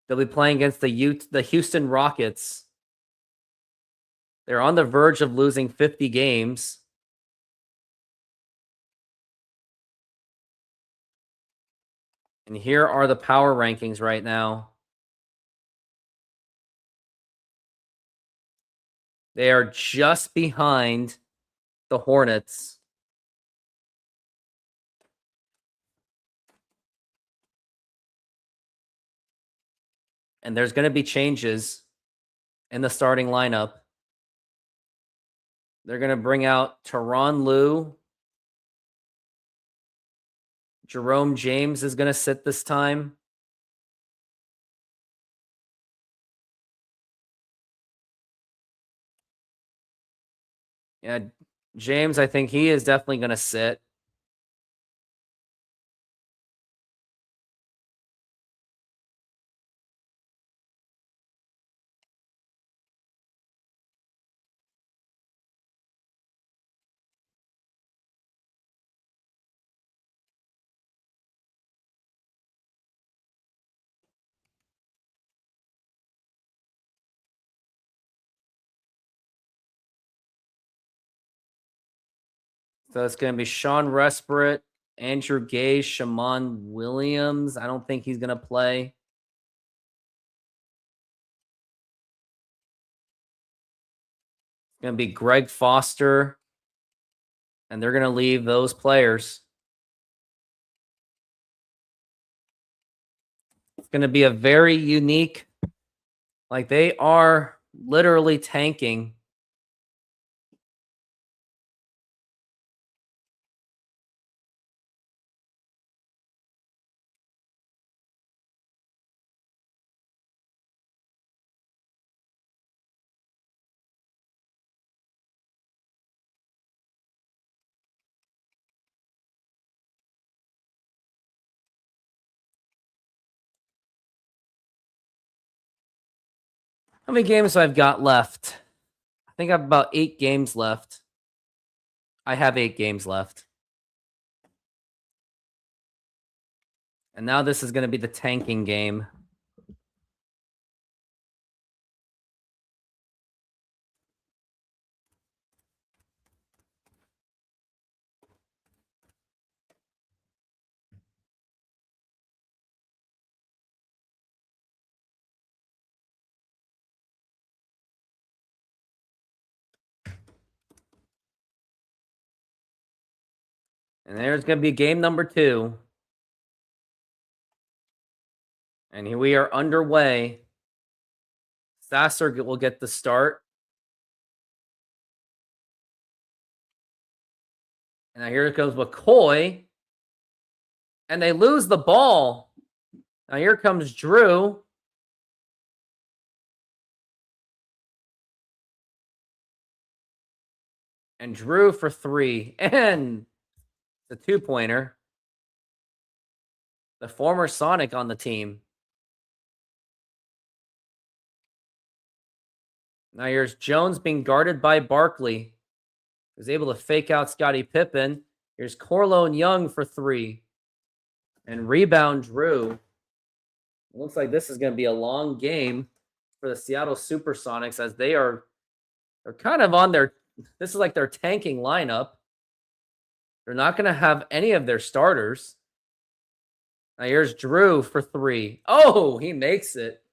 They'll be playing against the Houston Rockets. They're on the verge of losing 50 games. And here are the power rankings right now. They are just behind the Hornets. And there's going to be changes in the starting lineup. They're going to bring out Tyronn Lue. Jerome James is going to sit this time. Yeah, James, I think he is definitely going to sit. So it's going to be Sean Respert, Andrew Gay, Shaman Williams. I don't think he's going to play. It's going to be Greg Foster. And they're going to leave those players. It's going to be a very unique, like they are literally tanking. How many games do I've got left? I think I have about 8 games left. I have 8 games left. And now this is going to be the tanking game. And there's going to be game number 2. And here we are underway. Sasser will get the start. And now here comes McCoy. And they lose the ball. Now here comes Drew. And Drew for 3. And the 2-pointer. The former Sonic on the team. Now here's Jones being guarded by Barkley. He was able to fake out Scottie Pippen. Here's Corlone Young for 3. And rebound Drew. It looks like this is going to be a long game for the Seattle SuperSonics as they're kind of on their, this is like their tanking lineup. They're not going to have any of their starters. Now here's Drew for 3. Oh, he makes it.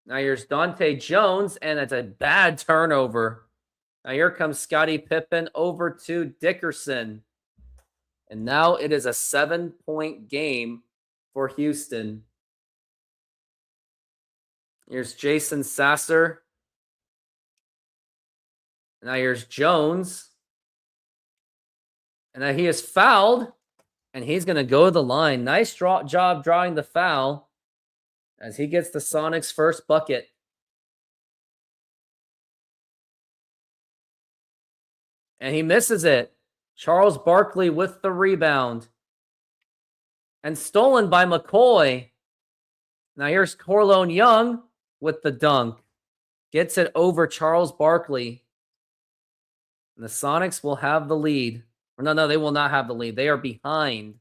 Now here's Dante Jones, and it's a bad turnover. Now here comes Scottie Pippen over to Dickerson. And now it is a 7-point game for Houston. Here's Jason Sasser. Now here's Jones. And now he is fouled. And he's going to go to the line. Nice job drawing the foul as he gets the Sonics' first bucket. And he misses it. Charles Barkley with the rebound. And stolen by McCoy. Now here's Corlone Young with the dunk. Gets it over Charles Barkley. And the Sonics will have the lead. Or no, they will not have the lead. They are behind.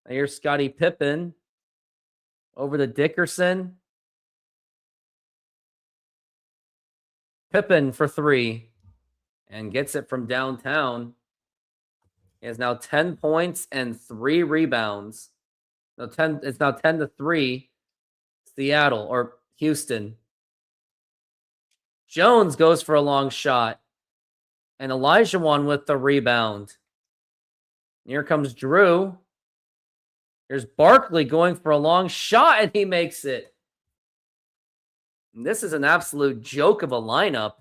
Now here's Scottie Pippen. Over to Dickerson. Pippen for 3. And gets it from downtown. He has now 10 points and 3 rebounds. No, 10. It's now 10-3. Seattle or Houston. Jones goes for a long shot. And Elijah with the rebound. Here comes Drew. Here's Barkley going for a long shot, and he makes it. And this is an absolute joke of a lineup.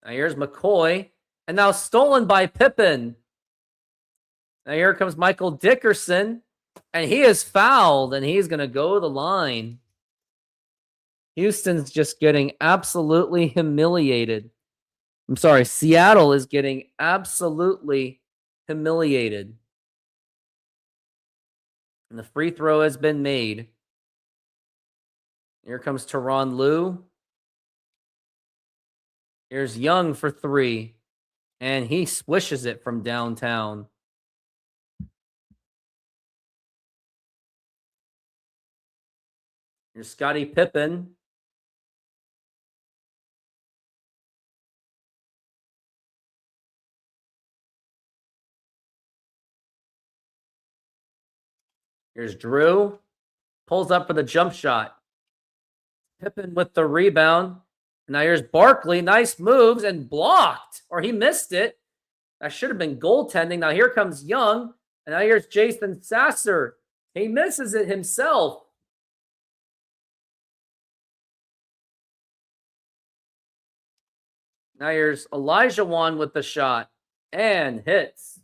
Now here's McCoy. And now stolen by Pippen. Now here comes Michael Dickerson. And he is fouled, and he's going to go to the line. Houston's just getting absolutely humiliated. I'm sorry, Seattle is getting absolutely humiliated. And the free throw has been made. Here comes Tyronn Lue. Here's Young for three. And he swishes it from downtown. Here's Scottie Pippen. Here's Drew. Pulls up for the jump shot. Pippen with the rebound. Now here's Barkley. Nice moves and blocked. Or he missed it. That should have been goaltending. Now here comes Young. And now here's Jason Sasser. He misses it himself. Now here's Elijah Wan with the shot. And hits.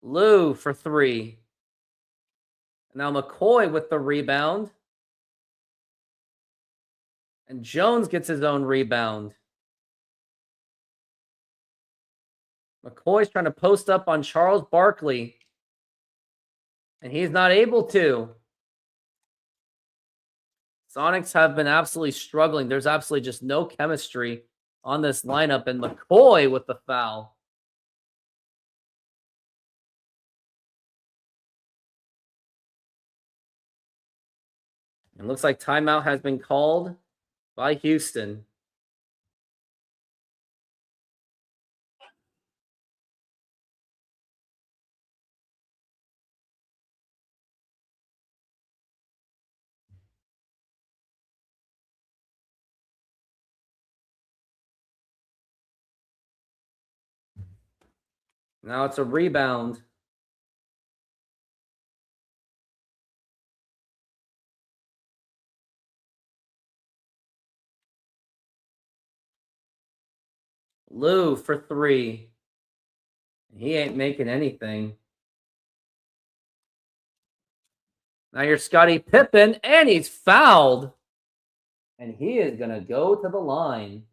Lue for three. Now McCoy with the rebound. And Jones gets his own rebound. McCoy's trying to post up on Charles Barkley. And he's not able to. Sonics have been absolutely struggling. There's absolutely just no chemistry on this lineup. And McCoy with the foul. It looks like timeout has been called by Houston. Now it's a rebound. Lue for three. He ain't making anything. Now you're Scottie Pippen, and he's fouled. And he is going to go to the line.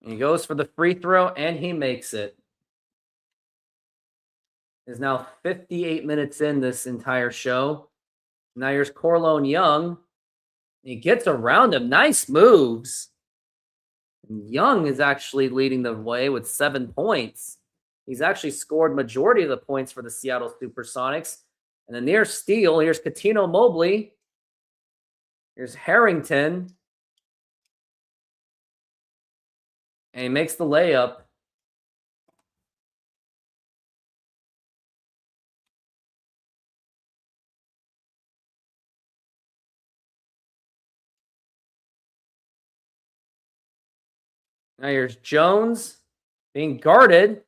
He goes for the free throw, and he makes it. Is now 58 minutes in this entire show. Now here's Corlone Young. He gets around him. Nice moves. Young is actually leading the way with 7 points. He's actually scored majority of the points for the Seattle SuperSonics. And the near steal, here's Katino Mobley. Here's Harrington. And he makes the layup. Now here's Jones being guarded.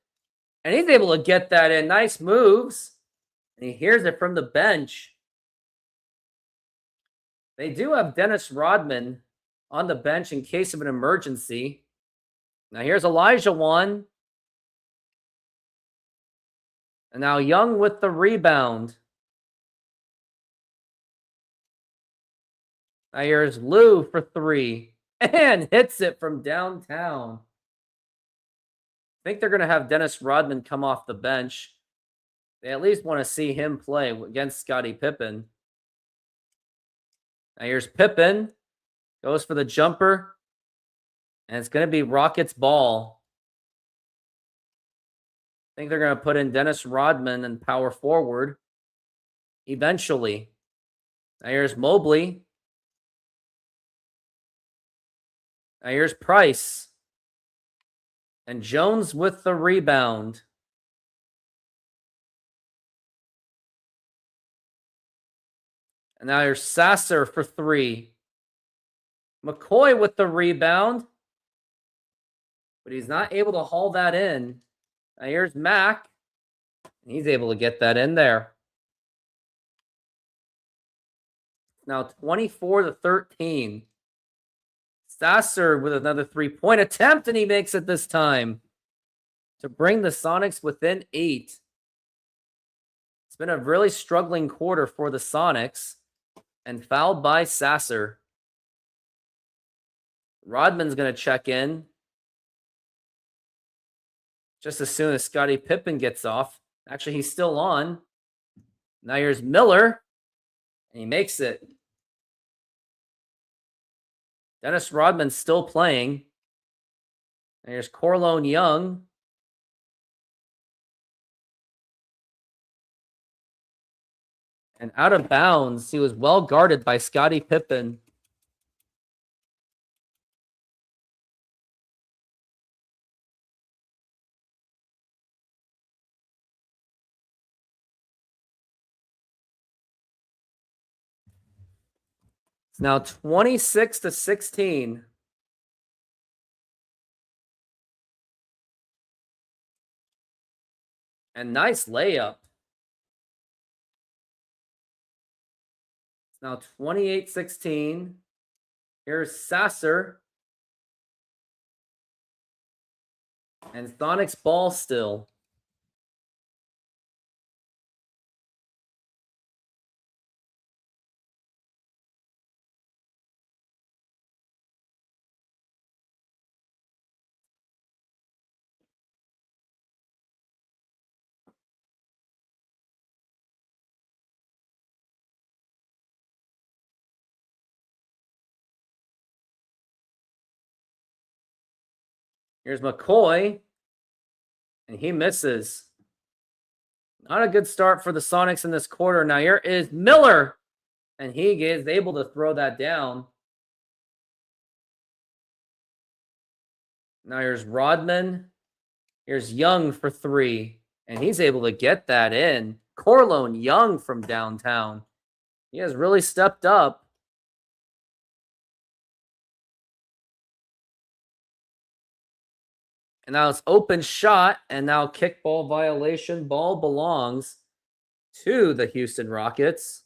And he's able to get that in. Nice moves. And he hears it from the bench. They do have Dennis Rodman on the bench in case of an emergency. Now here's Elijah Wan. And now Young with the rebound. Now here's Lue for three. And hits it from downtown. I think they're going to have Dennis Rodman come off the bench. They at least want to see him play against Scottie Pippen. Now here's Pippen. Goes for the jumper. And it's going to be Rockets ball. I think they're going to put in Dennis Rodman and power forward. Eventually. Now here's Mobley. Now here's Price. And Jones with the rebound. And now here's Sasser for three. McCoy with the rebound. but he's not able to haul that in. Now here's Mac, and he's able to get that in there. Now 24-13. Sasser with another 3-point attempt, and he makes it this time to bring the Sonics within 8. It's been a really struggling quarter for the Sonics, and fouled by Sasser. Rodman's going to check in just as soon as Scottie Pippen gets off. Actually, he's still on. Now here's Miller, and he makes it. Dennis Rodman's still playing. And here's Corlone Young. And out of bounds, he was well guarded by Scottie Pippen. It's now 26-16. And nice layup. It's now 28-16. Here's Sasser. And Sonics ball still. Here's McCoy, and he misses. Not a good start for the Sonics in this quarter. Now here is Miller, and he is able to throw that down. Now here's Rodman. Here's Young for 3, and he's able to get that in. Corlone Young from downtown. He has really stepped up. And now it's open shot, and now kickball violation. Ball belongs to the Houston Rockets.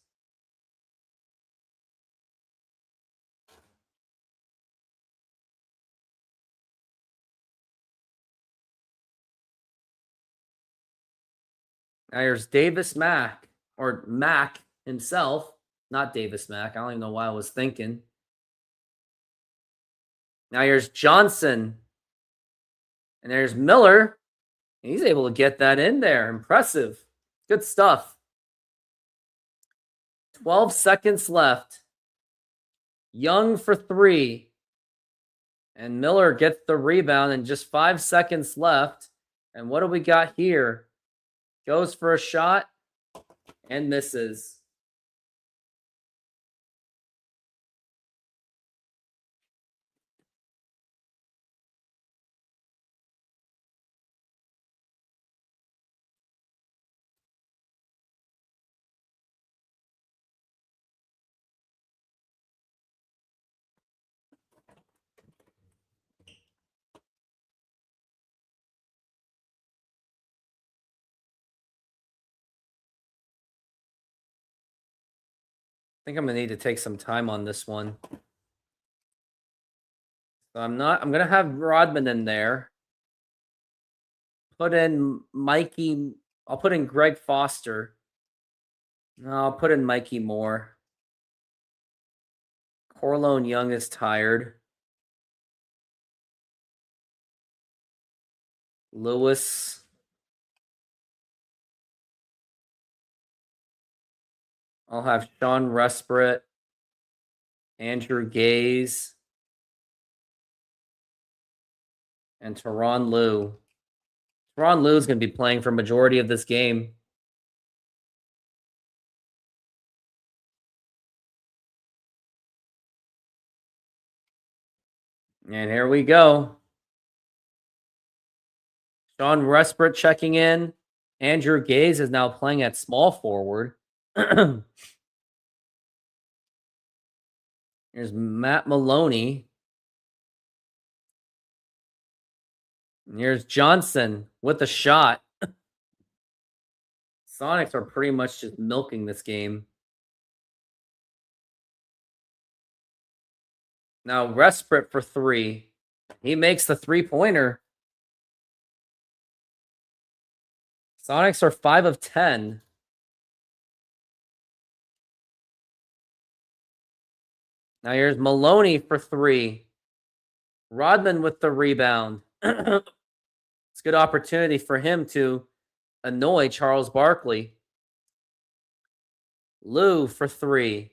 Now here's Davis Mack, or Mack himself, not Davis Mack. I don't even know why I was thinking. Now here's Johnson. And there's Miller. He's able to get that in there. Impressive. Good stuff. 12 seconds left. Young for 3. And Miller gets the rebound and just 5 seconds left. And what do we got here? Goes for a shot and misses. I think I'm going to need to take some time on this one. So I'm going to have Rodman in there. Put in Mikey. I'll put in Greg Foster. No, I'll put in Mikey Moore. Corlone Young is tired. Lewis. I'll have Sean Respret, Andrew Gaze, and Tyronn Lue. Tyronn Lue is going to be playing for majority of this game. And here we go. Sean Respret checking in. Andrew Gaze is now playing at small forward. Here's Matt Maloney. And here's Johnson with the shot. Sonics are pretty much just milking this game. Now Resprit for 3. He makes the 3-pointer. Sonics are 5 of 10. Now here's Maloney for 3. Rodman with the rebound. It's a good opportunity for him to annoy Charles Barkley. Lou for 3.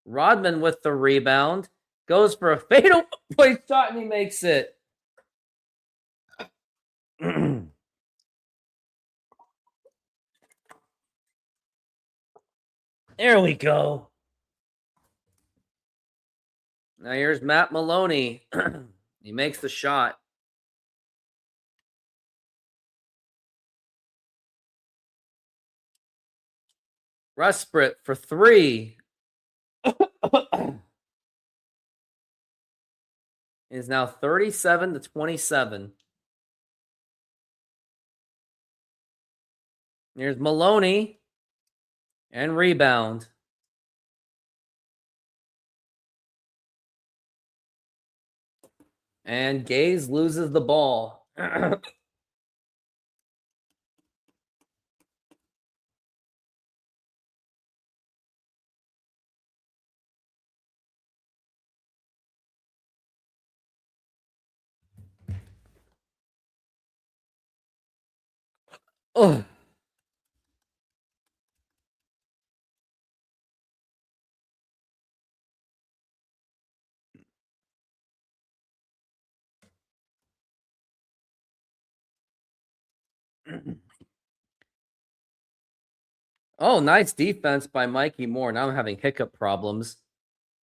Rodman with the rebound. Goes for a fatal point shot and he makes it. There we go. Now here's Matt Maloney. He makes the shot. Resprit for 3. Is now 37-27. Here's Maloney. And rebound. And Gaze loses the ball. Oh. Oh, nice defense by Mikey Moore. Now I'm having hiccup problems.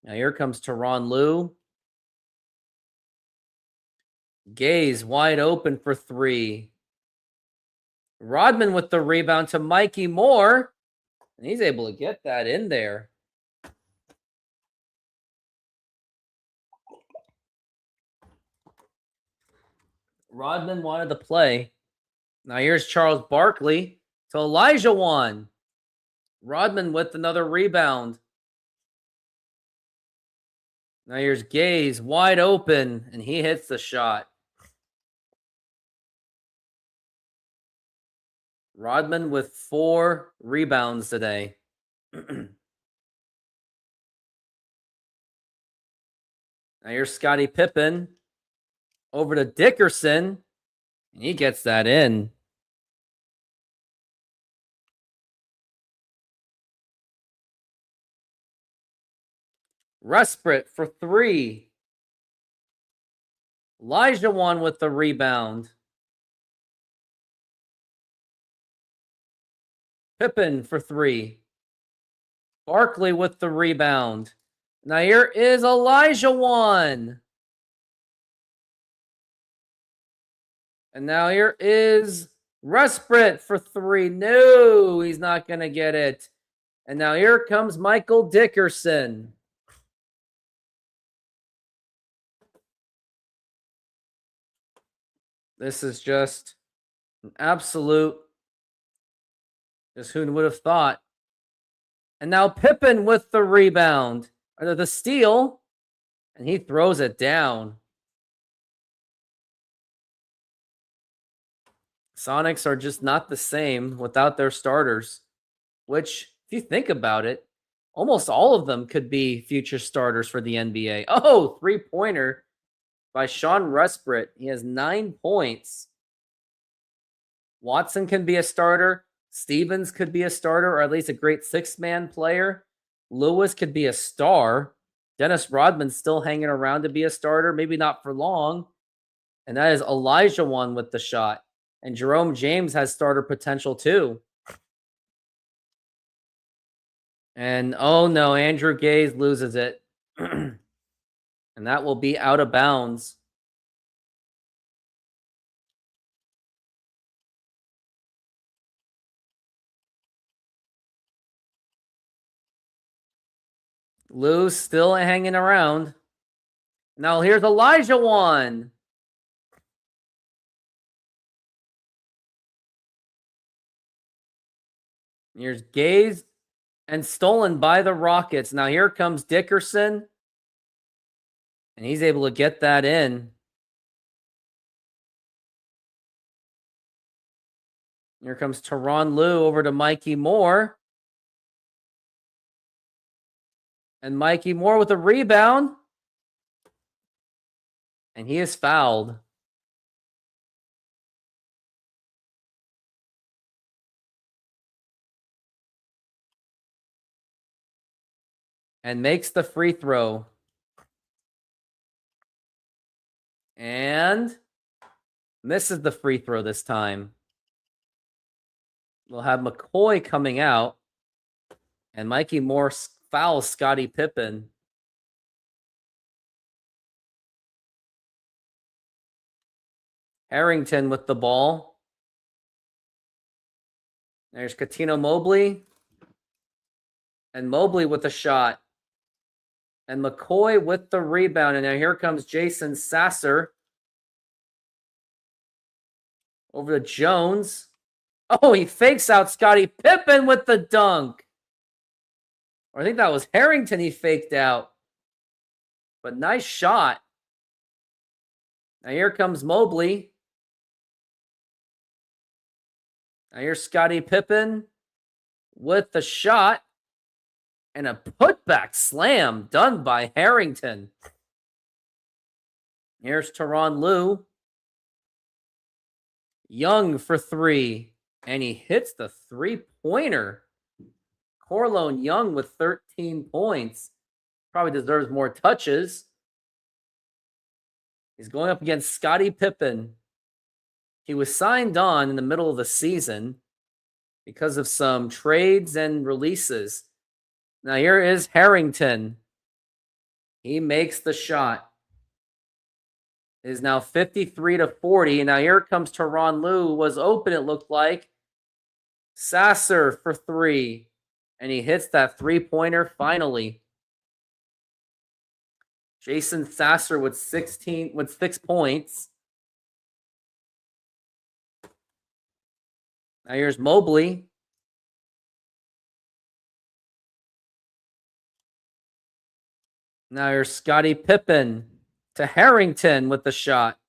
Now here comes Teron Lou. Gaze wide open for 3. Rodman with the rebound to Mikey Moore. And he's able to get that in there. Rodman wanted to play. Now here's Charles Barkley to Elijah Wan. Rodman with another rebound. Now here's Gaze wide open, and he hits the shot. Rodman with 4 rebounds today. Now here's Scottie Pippen over to Dickerson, and he gets that in. Resprit for 3. Elijah Wan with the rebound. Pippen for 3. Barkley with the rebound. Now here is Elijah Wan. And now here is Resprit for 3. No, he's not going to get it. And now here comes Michael Dickerson. This is just an absolute, just who would have thought. And now Pippen with the rebound, or the steal, and he throws it down. Sonics are just not the same without their starters, which, if you think about it, almost all of them could be future starters for the NBA. Oh, 3-pointer by Sean Resprit. He has 9 points. Watson can be a starter. Stevens could be a starter, or at least a great 6-man player. Lewis could be a star. Dennis Rodman's still hanging around to be a starter, maybe not for long. And that is Elijah Wan with the shot. And Jerome James has starter potential too. And oh no, Andrew Gaze loses it. And that will be out of bounds. Lou still hanging around. Now here's Elijah Wan. Here's Gaze and stolen by the Rockets. Now here comes Dickerson. And he's able to get that in. Here comes Tyronn Lue over to Mikey Moore. And Mikey Moore with a rebound. And he is fouled. And makes the free throw. And misses the free throw this time. We'll have McCoy coming out. And Mikey Moore fouls Scottie Pippen. Harrington with the ball. There's Katino Mobley. And Mobley with the shot. And McCoy with the rebound. And now here comes Jason Sasser. Over to Jones. Oh, he fakes out Scottie Pippen with the dunk. Or I think that was Harrington he faked out. But nice shot. Now here comes Mobley. Now here's Scottie Pippen with the shot. And a putback slam done by Harrington. Here's Tyronn Lue. Young for three. And he hits the three-pointer. Corlone Young with 13 points. Probably deserves more touches. He's going up against Scottie Pippen. He was signed on in the middle of the season because of some trades and releases. Now here is Harrington. He makes the shot. It is now 53-40. And now here comes Tyronn Lue. Was open, it looked like. Sasser for three. And he hits that three-pointer finally. Jason Sasser with 6 points. Now here's Mobley. Now here's Scottie Pippen to Harrington with the shot.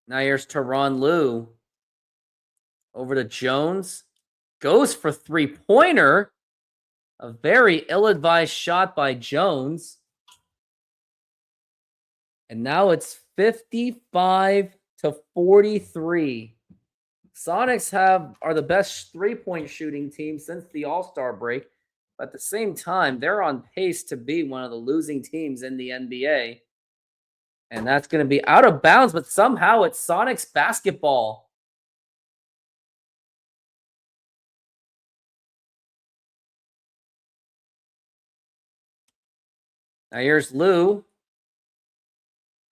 Now here's Tyronn Lue. Over to Jones. Goes for three-pointer. A very ill-advised shot by Jones. And now it's 55-43. Sonics are the best three-point shooting team since the All-Star break. But at the same time, they're on pace to be one of the losing teams in the NBA. And that's going to be out of bounds, but somehow it's Sonics basketball. Now here's Lue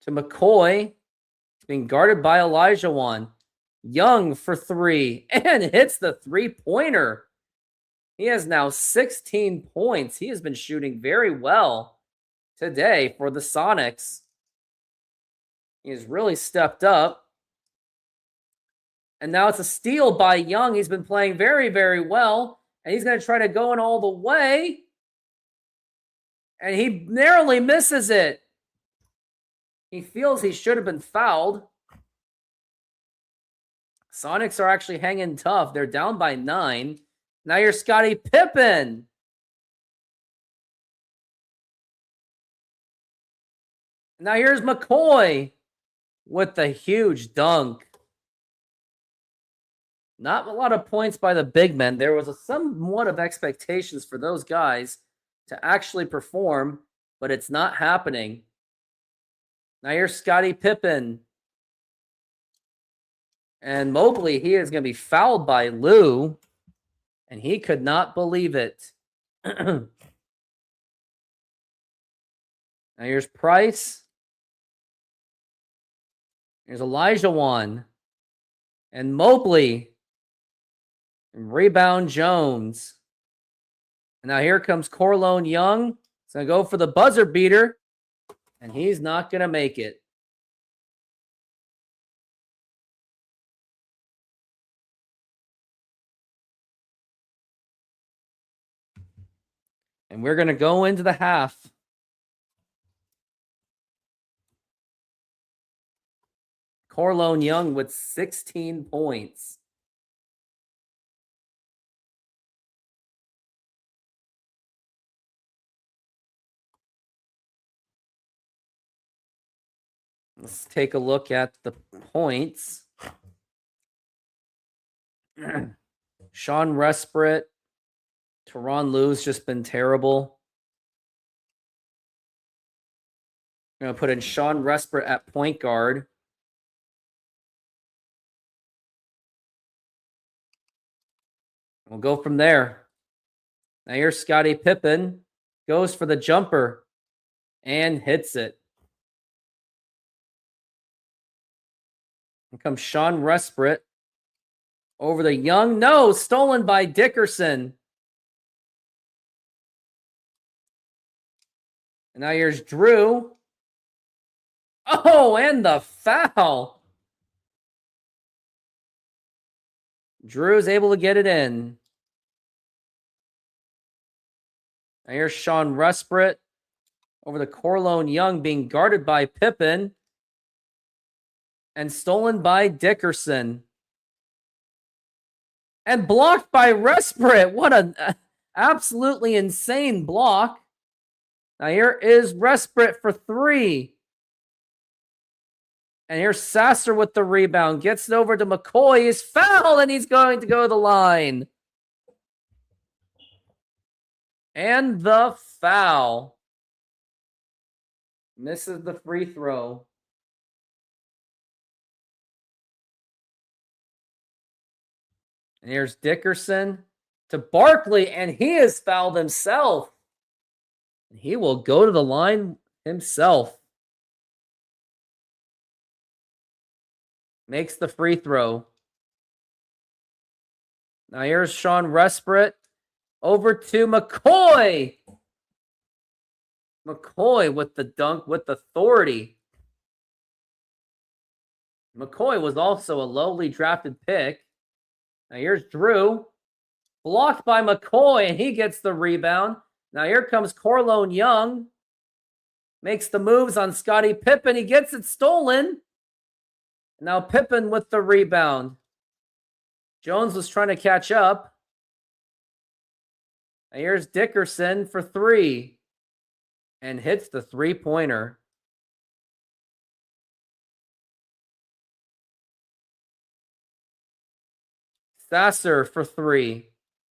to McCoy. He's being guarded by Olajuwon. Young for three and hits the three-pointer. He has now 16 points. He has been shooting very well today for the Sonics. He has really stepped up. And now it's a steal by Young. He's been playing very, very well. And he's going to try to go in all the way. And he narrowly misses it. He feels he should have been fouled. Sonics are actually hanging tough. They're down by 9. Now you're Scottie Pippen. Now here's McCoy with the huge dunk. Not a lot of points by the big men. There was somewhat of expectations for those guys to actually perform, but it's not happening. Now here's Scottie Pippen. And Mobley, he is going to be fouled by Lue. And he could not believe it. Now here's Price. Here's Olajuwon. And Mobley. And rebound Jones. And now here comes Corlone Young. He's going to go for the buzzer beater. And he's not going to make it. And we're going to go into the half. Corlone Young with 16 points. Let's take a look at the points. Sean Resprit, Teron Lou's just been terrible. I'm going to put in Sean Resprit at point guard. We'll go from there. Now here's Scottie Pippen. Goes for the jumper and hits it. Here comes Sean Resprit. Over the Young. No, stolen by Dickerson. And now here's Drew. Oh, and the foul. Drew's able to get it in. Now here's Sean Resprit. Over the Corlone Young being guarded by Pippen. And stolen by Dickerson. And blocked by Resprit. What an absolutely insane block. Now here is Resprit for three. And here's Sasser with the rebound. Gets it over to McCoy. He's fouled and he's going to go to the line. And the foul. Misses the free throw. And here's Dickerson to Barkley, and he has fouled himself. And he will go to the line himself. Makes the free throw. Now here's Sean Resprit. Over to McCoy. McCoy with the dunk with authority. McCoy was also a lowly drafted pick. Now here's Drew. Blocked by McCoy, and he gets the rebound. Now here comes Corlone Young. Makes the moves on Scottie Pippen. He gets it stolen. Now Pippen with the rebound. Jones was trying to catch up. Now here's Dickerson for three. And hits the three-pointer. Sasser for three.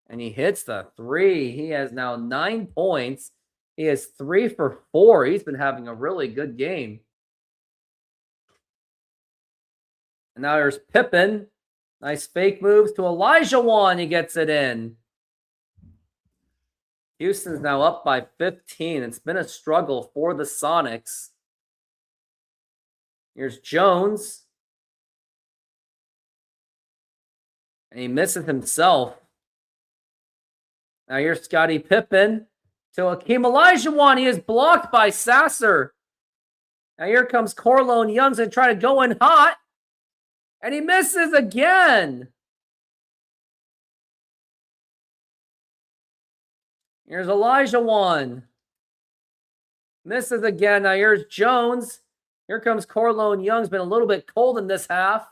And he hits the three. He has now 9 points. He is 3 for 4. He's been having a really good game. And now there's Pippen. Nice fake moves to Elijah. He gets it in. Houston's now up by 15. It's been a struggle for the Sonics. Here's Jones. And he misses himself. Now here's Scottie Pippen to Hakeem Olajuwon. He is blocked by Sasser. Now here comes Corlone Young's and try to go in hot. And he misses again. Here's Olajuwon. Misses again. Now here's Jones. Here comes Corlone Young's been a little bit cold in this half.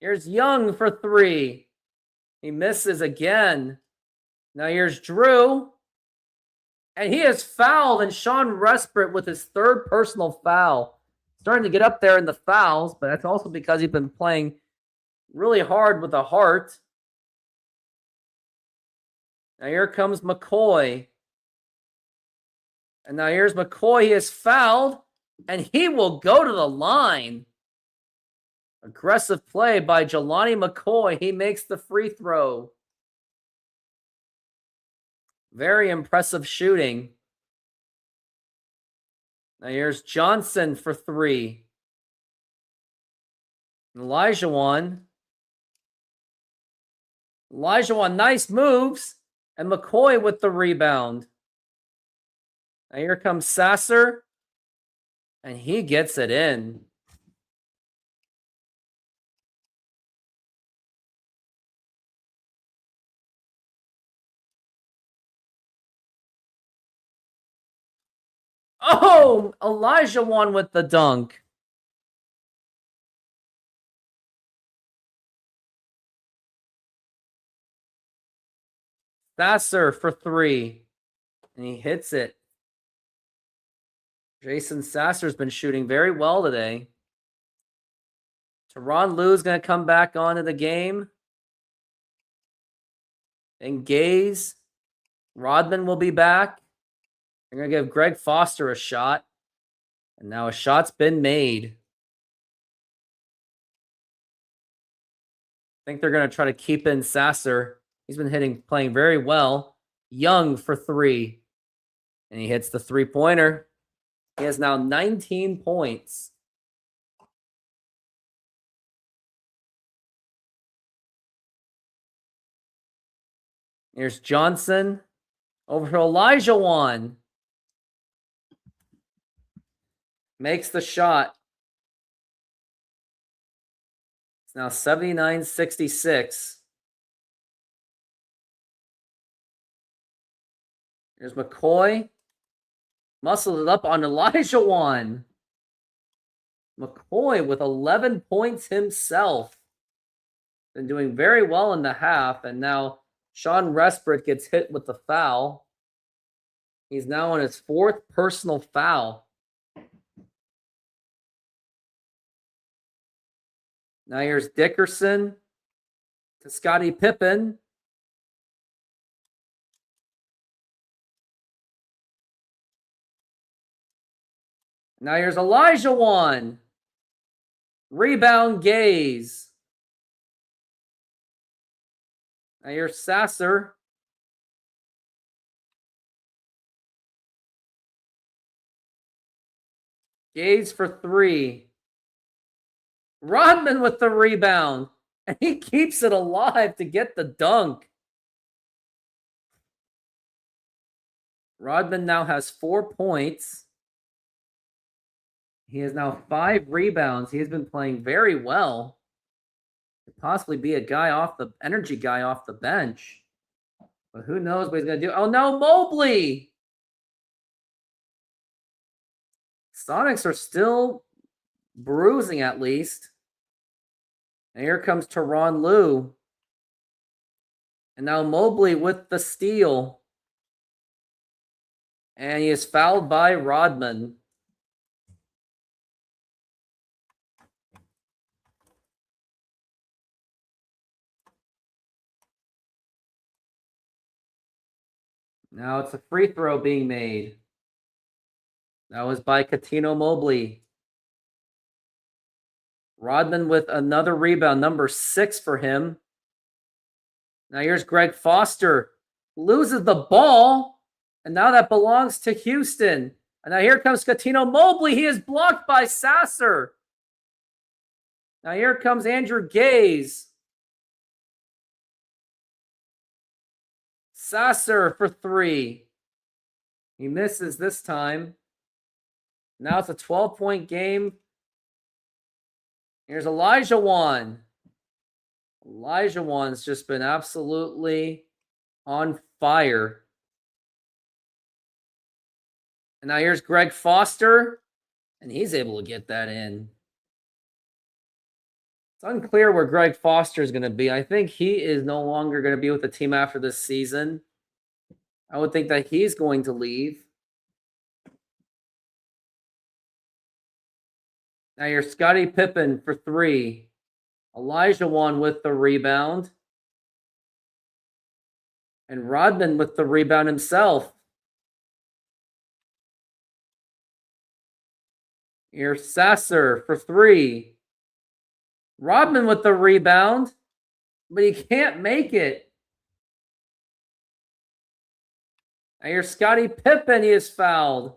Here's Young for three. He misses again. Now here's Drew. And he is fouled. And Sean Resprit with his third personal foul. Starting to get up there in the fouls, but that's also because he's been playing really hard with a heart. Now here comes McCoy. And now here's McCoy. He is fouled, and he will go to the line. Aggressive play by Jelani McCoy. He makes the free throw. Very impressive shooting. Now here's Johnson for three. Olajuwon, nice moves. And McCoy with the rebound. Now here comes Sasser. And he gets it in. Oh, Elijah won with the dunk. Sasser for 3. And he hits it. Jason Sasser's been shooting very well today. Teron Lou's going to come back onto the game. And Gaze. Rodman will be back. They're going to give Greg Foster a shot. And now a shot's been made. I think they're going to try to keep in Sasser. He's been playing very well. Young for 3. And he hits the 3-pointer. He has now 19 points. Here's Johnson. Over to Elijah. Makes the shot. It's now 79-66. Here's McCoy. Muscled it up on Elijah. McCoy with 11 points himself. Been doing very well in the half, and now Sean Respert gets hit with the foul. He's now on his 4th personal foul. Now here's Dickerson to Scottie Pippen. Now here's Elijah. Rebound Gaze. Now here's Sasser. Gaze for 3. Rodman with the rebound. And he keeps it alive to get the dunk. Rodman now has 4 points. He has now 5 rebounds. He has been playing very well. Could possibly be a guy off the energy guy off the bench. But who knows what he's going to do. Oh, no, Mobley! Sonics are still bruising at least. And here comes Teron Lou. And now Mobley with the steal. And he is fouled by Rodman. Now it's a free throw being made. That was by Cuttino Mobley. Rodman with another rebound, number 6 for him. Now here's Greg Foster. Loses the ball. And now that belongs to Houston. And now here comes Cuttino Mobley. He is blocked by Sasser. Now here comes Andrew Gaze. Sasser for 3. He misses this time. Now it's a 12-point game. Here's Elijah. Elijah's just been absolutely on fire. And now here's Greg Foster, and he's able to get that in. It's unclear where Greg Foster is going to be. I think he is no longer going to be with the team after this season. I would think that he's going to leave. Now here's Scottie Pippen for 3. Elijah with the rebound. And Rodman with the rebound himself. Here's Sasser for 3. Rodman with the rebound, but he can't make it. Now here's Scottie Pippen. He is fouled.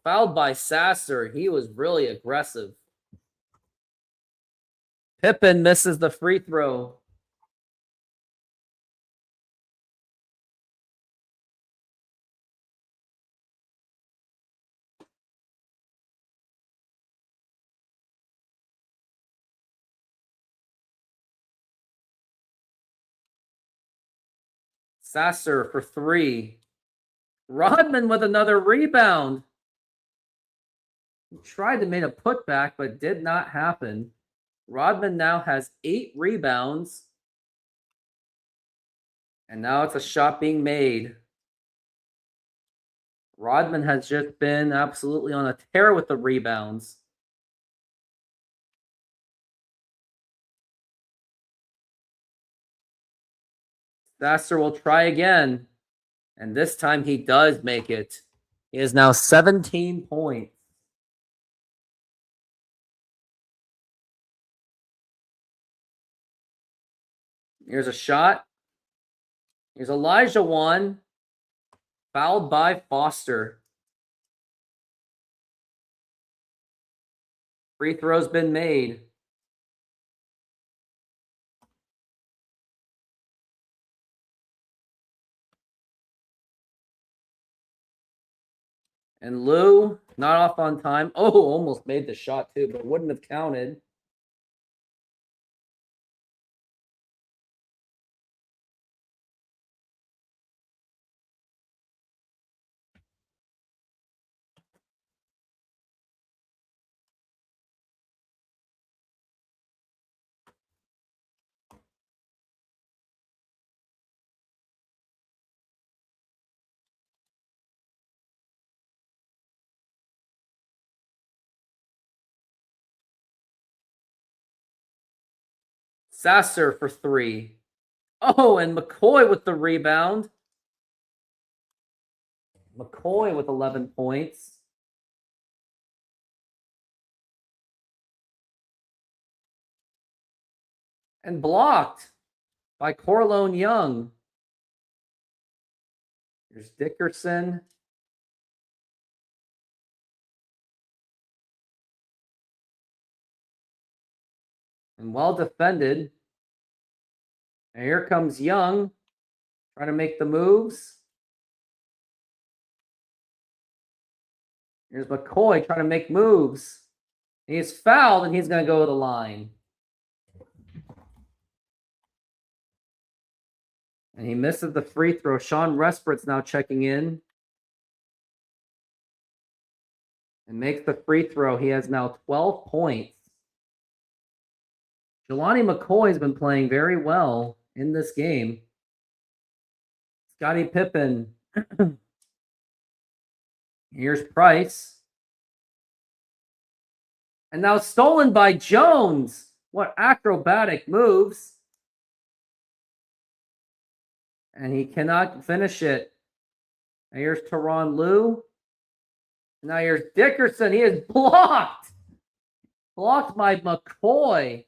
Fouled by Sasser. He was really aggressive. Pippen misses the free throw. Sasser for 3. Rodman with another rebound. He tried to make a putback, but did not happen. Rodman now has 8 rebounds. And now it's a shot being made. Rodman has just been absolutely on a tear with the rebounds. Sasser will try again. And this time he does make it. He is now 17 points. Here's a shot. Here's Elijah one. Fouled by Foster. Free throw's been made. And Lou, not off on time. Oh, almost made the shot too, but wouldn't have counted. Sasser for 3. Oh, and McCoy with the rebound. McCoy with 11 points. And blocked by Corlone Young. Here's Dickerson. And well defended. And here comes Young trying to make the moves. Here's McCoy trying to make moves. He's fouled and he's going to go to the line. And he misses the free throw. Sean Respirt's now checking in. And makes the free throw. He has now 12 points. Jelani McCoy has been playing very well in this game. Scottie Pippen. Here's Price. And now stolen by Jones. What acrobatic moves. And he cannot finish it. And here's Tyronn Lue. Now here's Dickerson. He is blocked. Blocked by McCoy.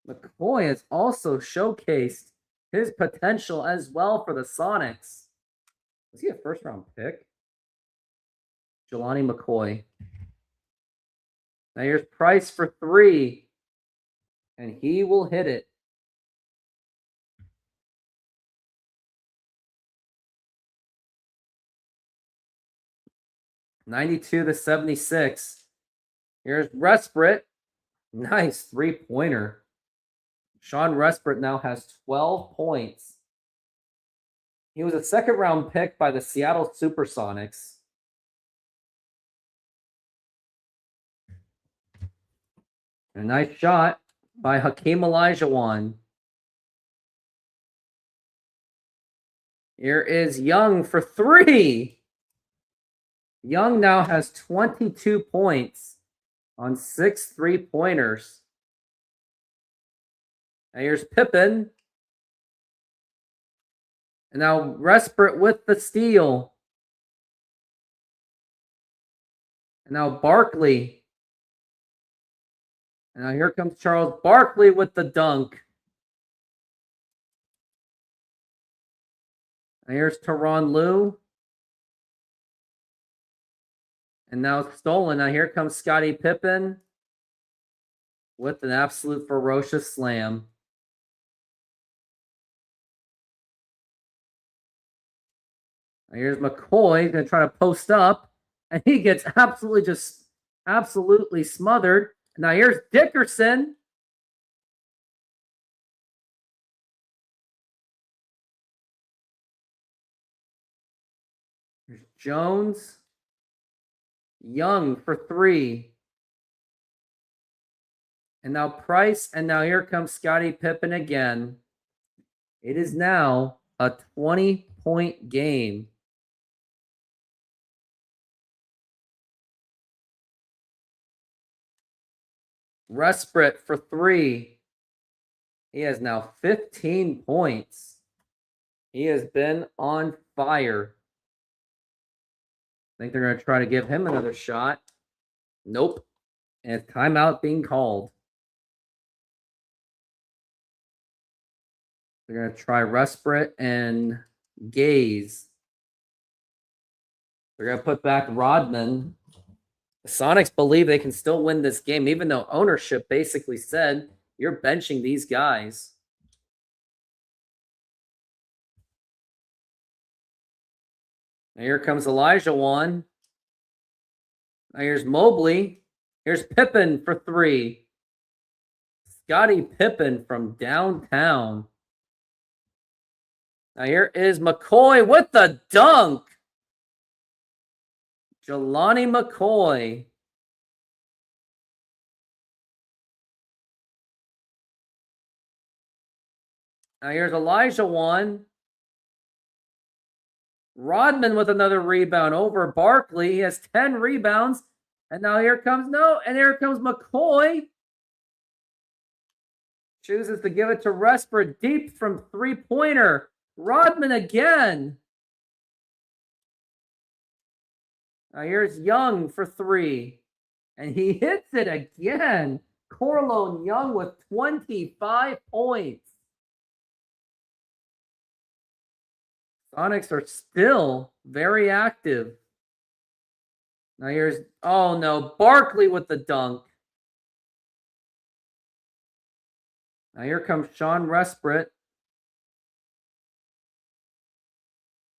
McCoy has also showcased his potential as well for the Sonics. Was he a first-round pick? Jelani McCoy. Now here's Price for 3. And he will hit it. (92-76). Here's Resprit. Nice 3-pointer. Sean Resprit now has 12 points. He was a second-round pick by the Seattle SuperSonics. A nice shot by Hakeem Olajuwon. Here is Young for 3. Young now has 22 points on 6 3-pointers. Now here's Pippen. And now Resprit with the steal. And now Barkley. And now here comes Charles Barkley with the dunk. And here's Tyronn Lue. And now it's stolen. Now here comes Scottie Pippen with an absolute ferocious slam. Now here's McCoy going to try to post up. And he gets absolutely smothered. Now here's Dickerson. Here's Jones. Young for 3. And now Price, and now here comes Scottie Pippen again. It is now a 20-point game. Resprit for 3. He has now 15 points. He has been on fire. I think they're going to try to give him another shot. Nope. And it's timeout being called. They're going to try Resprit and Gaze. They're going to put back Rodman. The Sonics believe they can still win this game, even though ownership basically said, you're benching these guys. And here comes Elijah. Now here's Mobley. Here's Pippen for 3. Scottie Pippen from downtown. Now here is McCoy with the dunk. Jelani McCoy. Now here's Elijah. Rodman with another rebound over Barkley. He has 10 rebounds. And now here comes McCoy. Chooses to give it to Resprit deep from 3-pointer. Rodman again. Now here's Young for 3. And he hits it again. Corlone Young with 25 points. Sonics are still very active. Now here's, oh no, Barkley with the dunk. Now here comes Sean Resprit.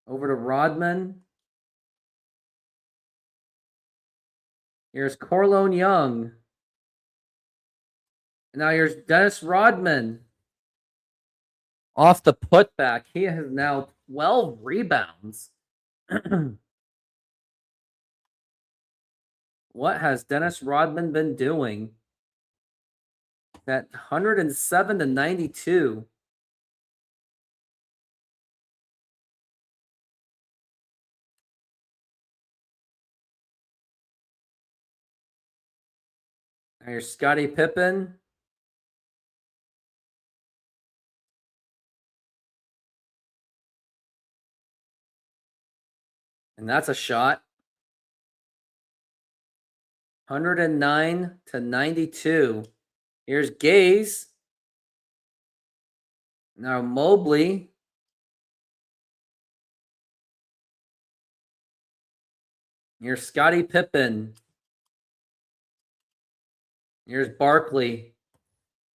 Over to Rodman. Here's Corlone Young. And now here's Dennis Rodman. Off the putback. He has now 12 rebounds. What has Dennis Rodman been doing? That 107 to 92. Now here's Scottie Pippen. And that's a shot. 109 to 92. Here's Gaze. Now Mobley. Here's Scottie Pippen. Here's Barkley.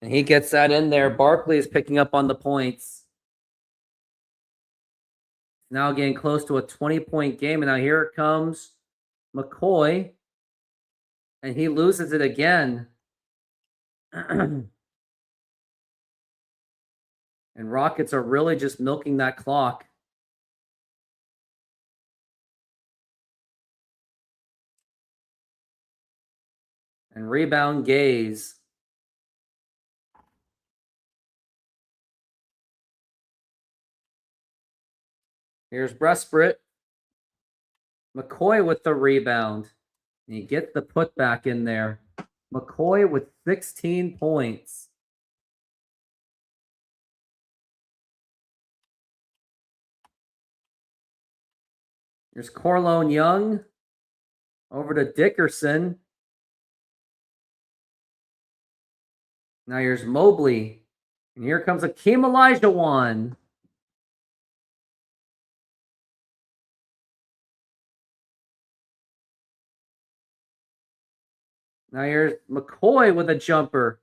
And he gets that in there. Barkley is picking up on the points. Now getting close to a 20-point game. And now here it comes McCoy. And he loses it again. And Rockets are really just milking that clock. And rebound Gaze. Here's Resprit. McCoy with the rebound. And he gets the putback in there. McCoy with 16 points. Here's Corlone Young. Over to Dickerson. Now here's Mobley. And here comes Akeem Olajuwon. Now here's McCoy with a jumper.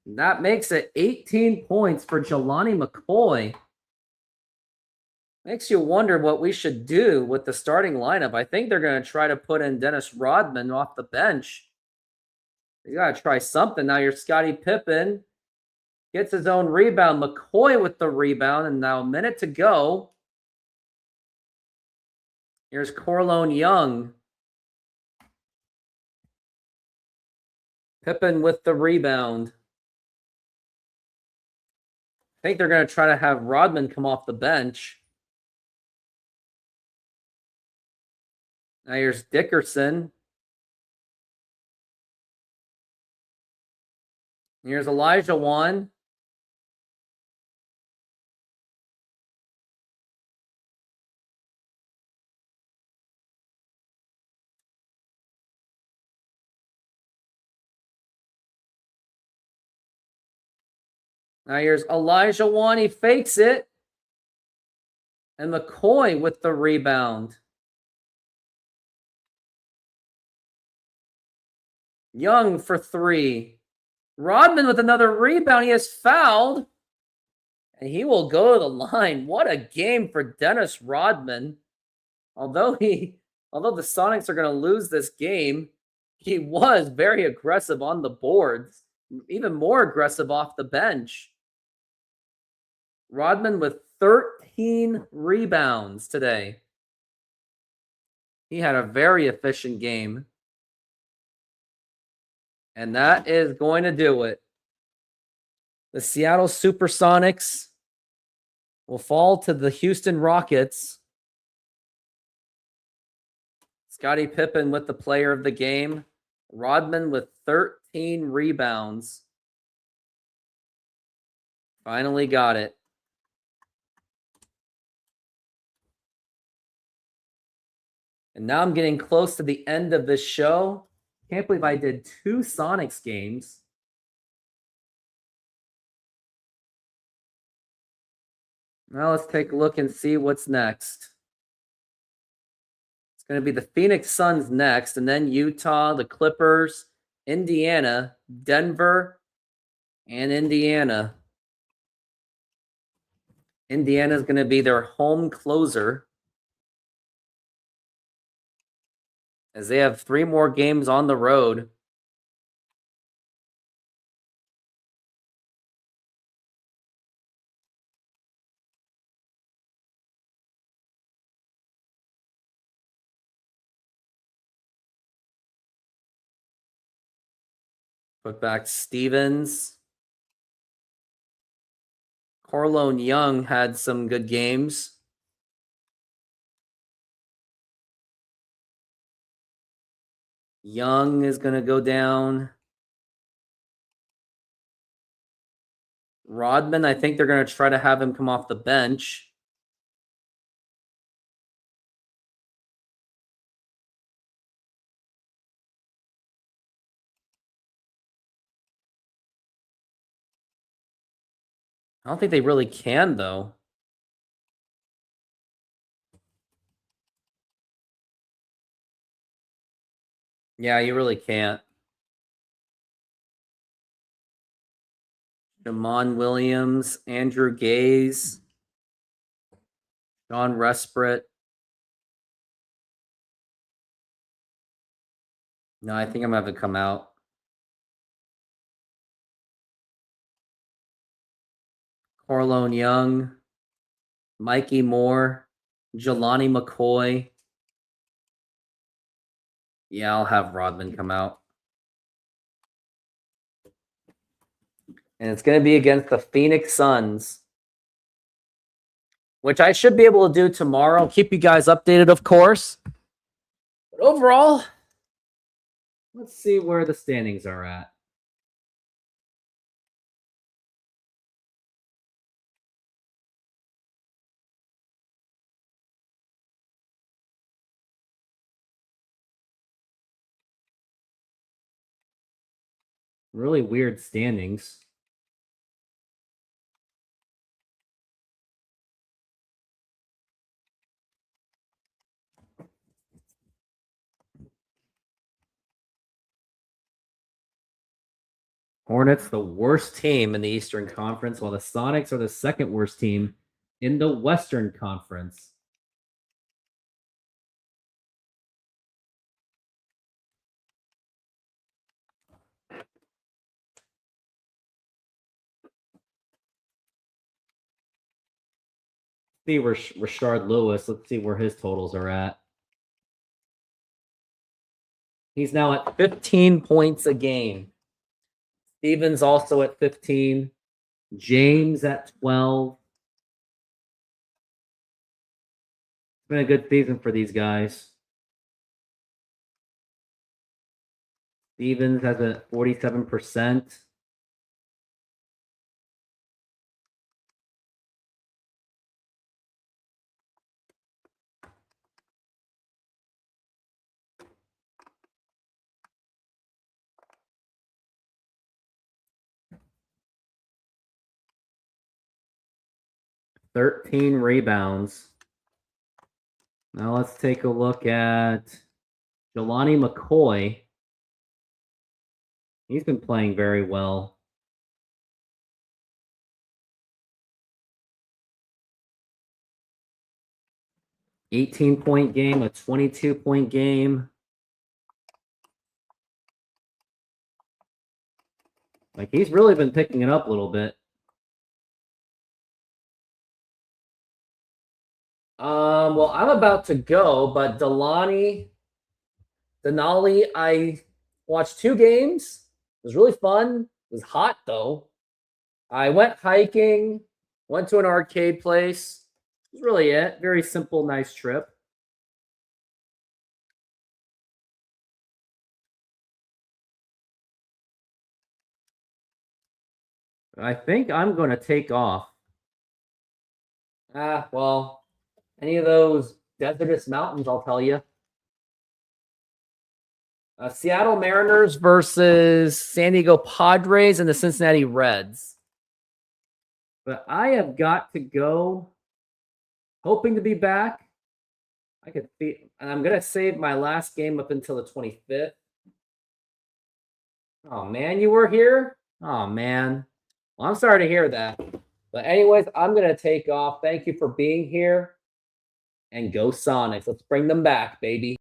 And that makes it 18 points for Jelani McCoy. Makes you wonder what we should do with the starting lineup. I think they're going to try to put in Dennis Rodman off the bench. You got to try something. Now here's Scottie Pippen. Gets his own rebound. McCoy with the rebound. And now a minute to go. Here's Corlone Young. Pippen with the rebound. I think they're going to try to have Rodman come off the bench. Now here's Dickerson. Here's Elijah Wan. Now here's Elijah Wan. He fakes it. And McCoy with the rebound. Young for three. Rodman with another rebound. He has fouled. And he will go to the line. What a game for Dennis Rodman. Although the Sonics are going to lose this game, he was very aggressive on the boards. Even more aggressive off the bench. Rodman with 13 rebounds today. He had a very efficient game. And that is going to do it. The Seattle SuperSonics will fall to the Houston Rockets. Scottie Pippen with the player of the game. Rodman with 13 rebounds. Finally got it. And now I'm getting close to the end of this show. Can't believe I did 2 Sonics games. Now let's take a look and see what's next. It's going to be the Phoenix Suns next, and then Utah, the Clippers, Indiana, Denver, and Indiana. Indiana is going to be their home closer, as they have 3 more games on the road. Put back Stevens. Corlone Young had some good games. Young is going to go down. Rodman, I think they're going to try to have him come off the bench. I don't think they really can, though. Yeah, you really can't. Jamon Williams, Andrew Gaze, John Resprit. No, I think I'm going to have to come out. Corlone Young, Mikey Moore, Jelani McCoy. Yeah, I'll have Rodman come out. And it's going to be against the Phoenix Suns, which I should be able to do tomorrow. I'll keep you guys updated, of course. But overall, let's see where the standings are at. Really weird standings. Hornets, the worst team in the Eastern Conference, while the Sonics are the second worst team in the Western Conference. See where Rashard Lewis, let's see where his totals are at. He's now at 15 points a game. Stevens also at 15. James at 12. It's been a good season for these guys. Stevens has a 47%. $13 rebounds. Now let's take a look at Jelani McCoy. He's been playing very well. $18-point game, a 22-point game. Like, he's really been picking it up a little bit. Well, I'm about to go, but Denali, I watched 2 games. It was really fun. It was hot, though. I went hiking, went to an arcade place. That's really it. Very simple, nice trip. I think I'm going to take off. Well, any of those desertous mountains, I'll tell you. Seattle Mariners versus San Diego Padres and the Cincinnati Reds. But I have got to go. Hoping to be back. And I'm going to save my last game up until the 25th. Oh, man, you were here? Oh, man. Well, I'm sorry to hear that. But anyways, I'm going to take off. Thank you for being here. And go Sonics. Let's bring them back, baby.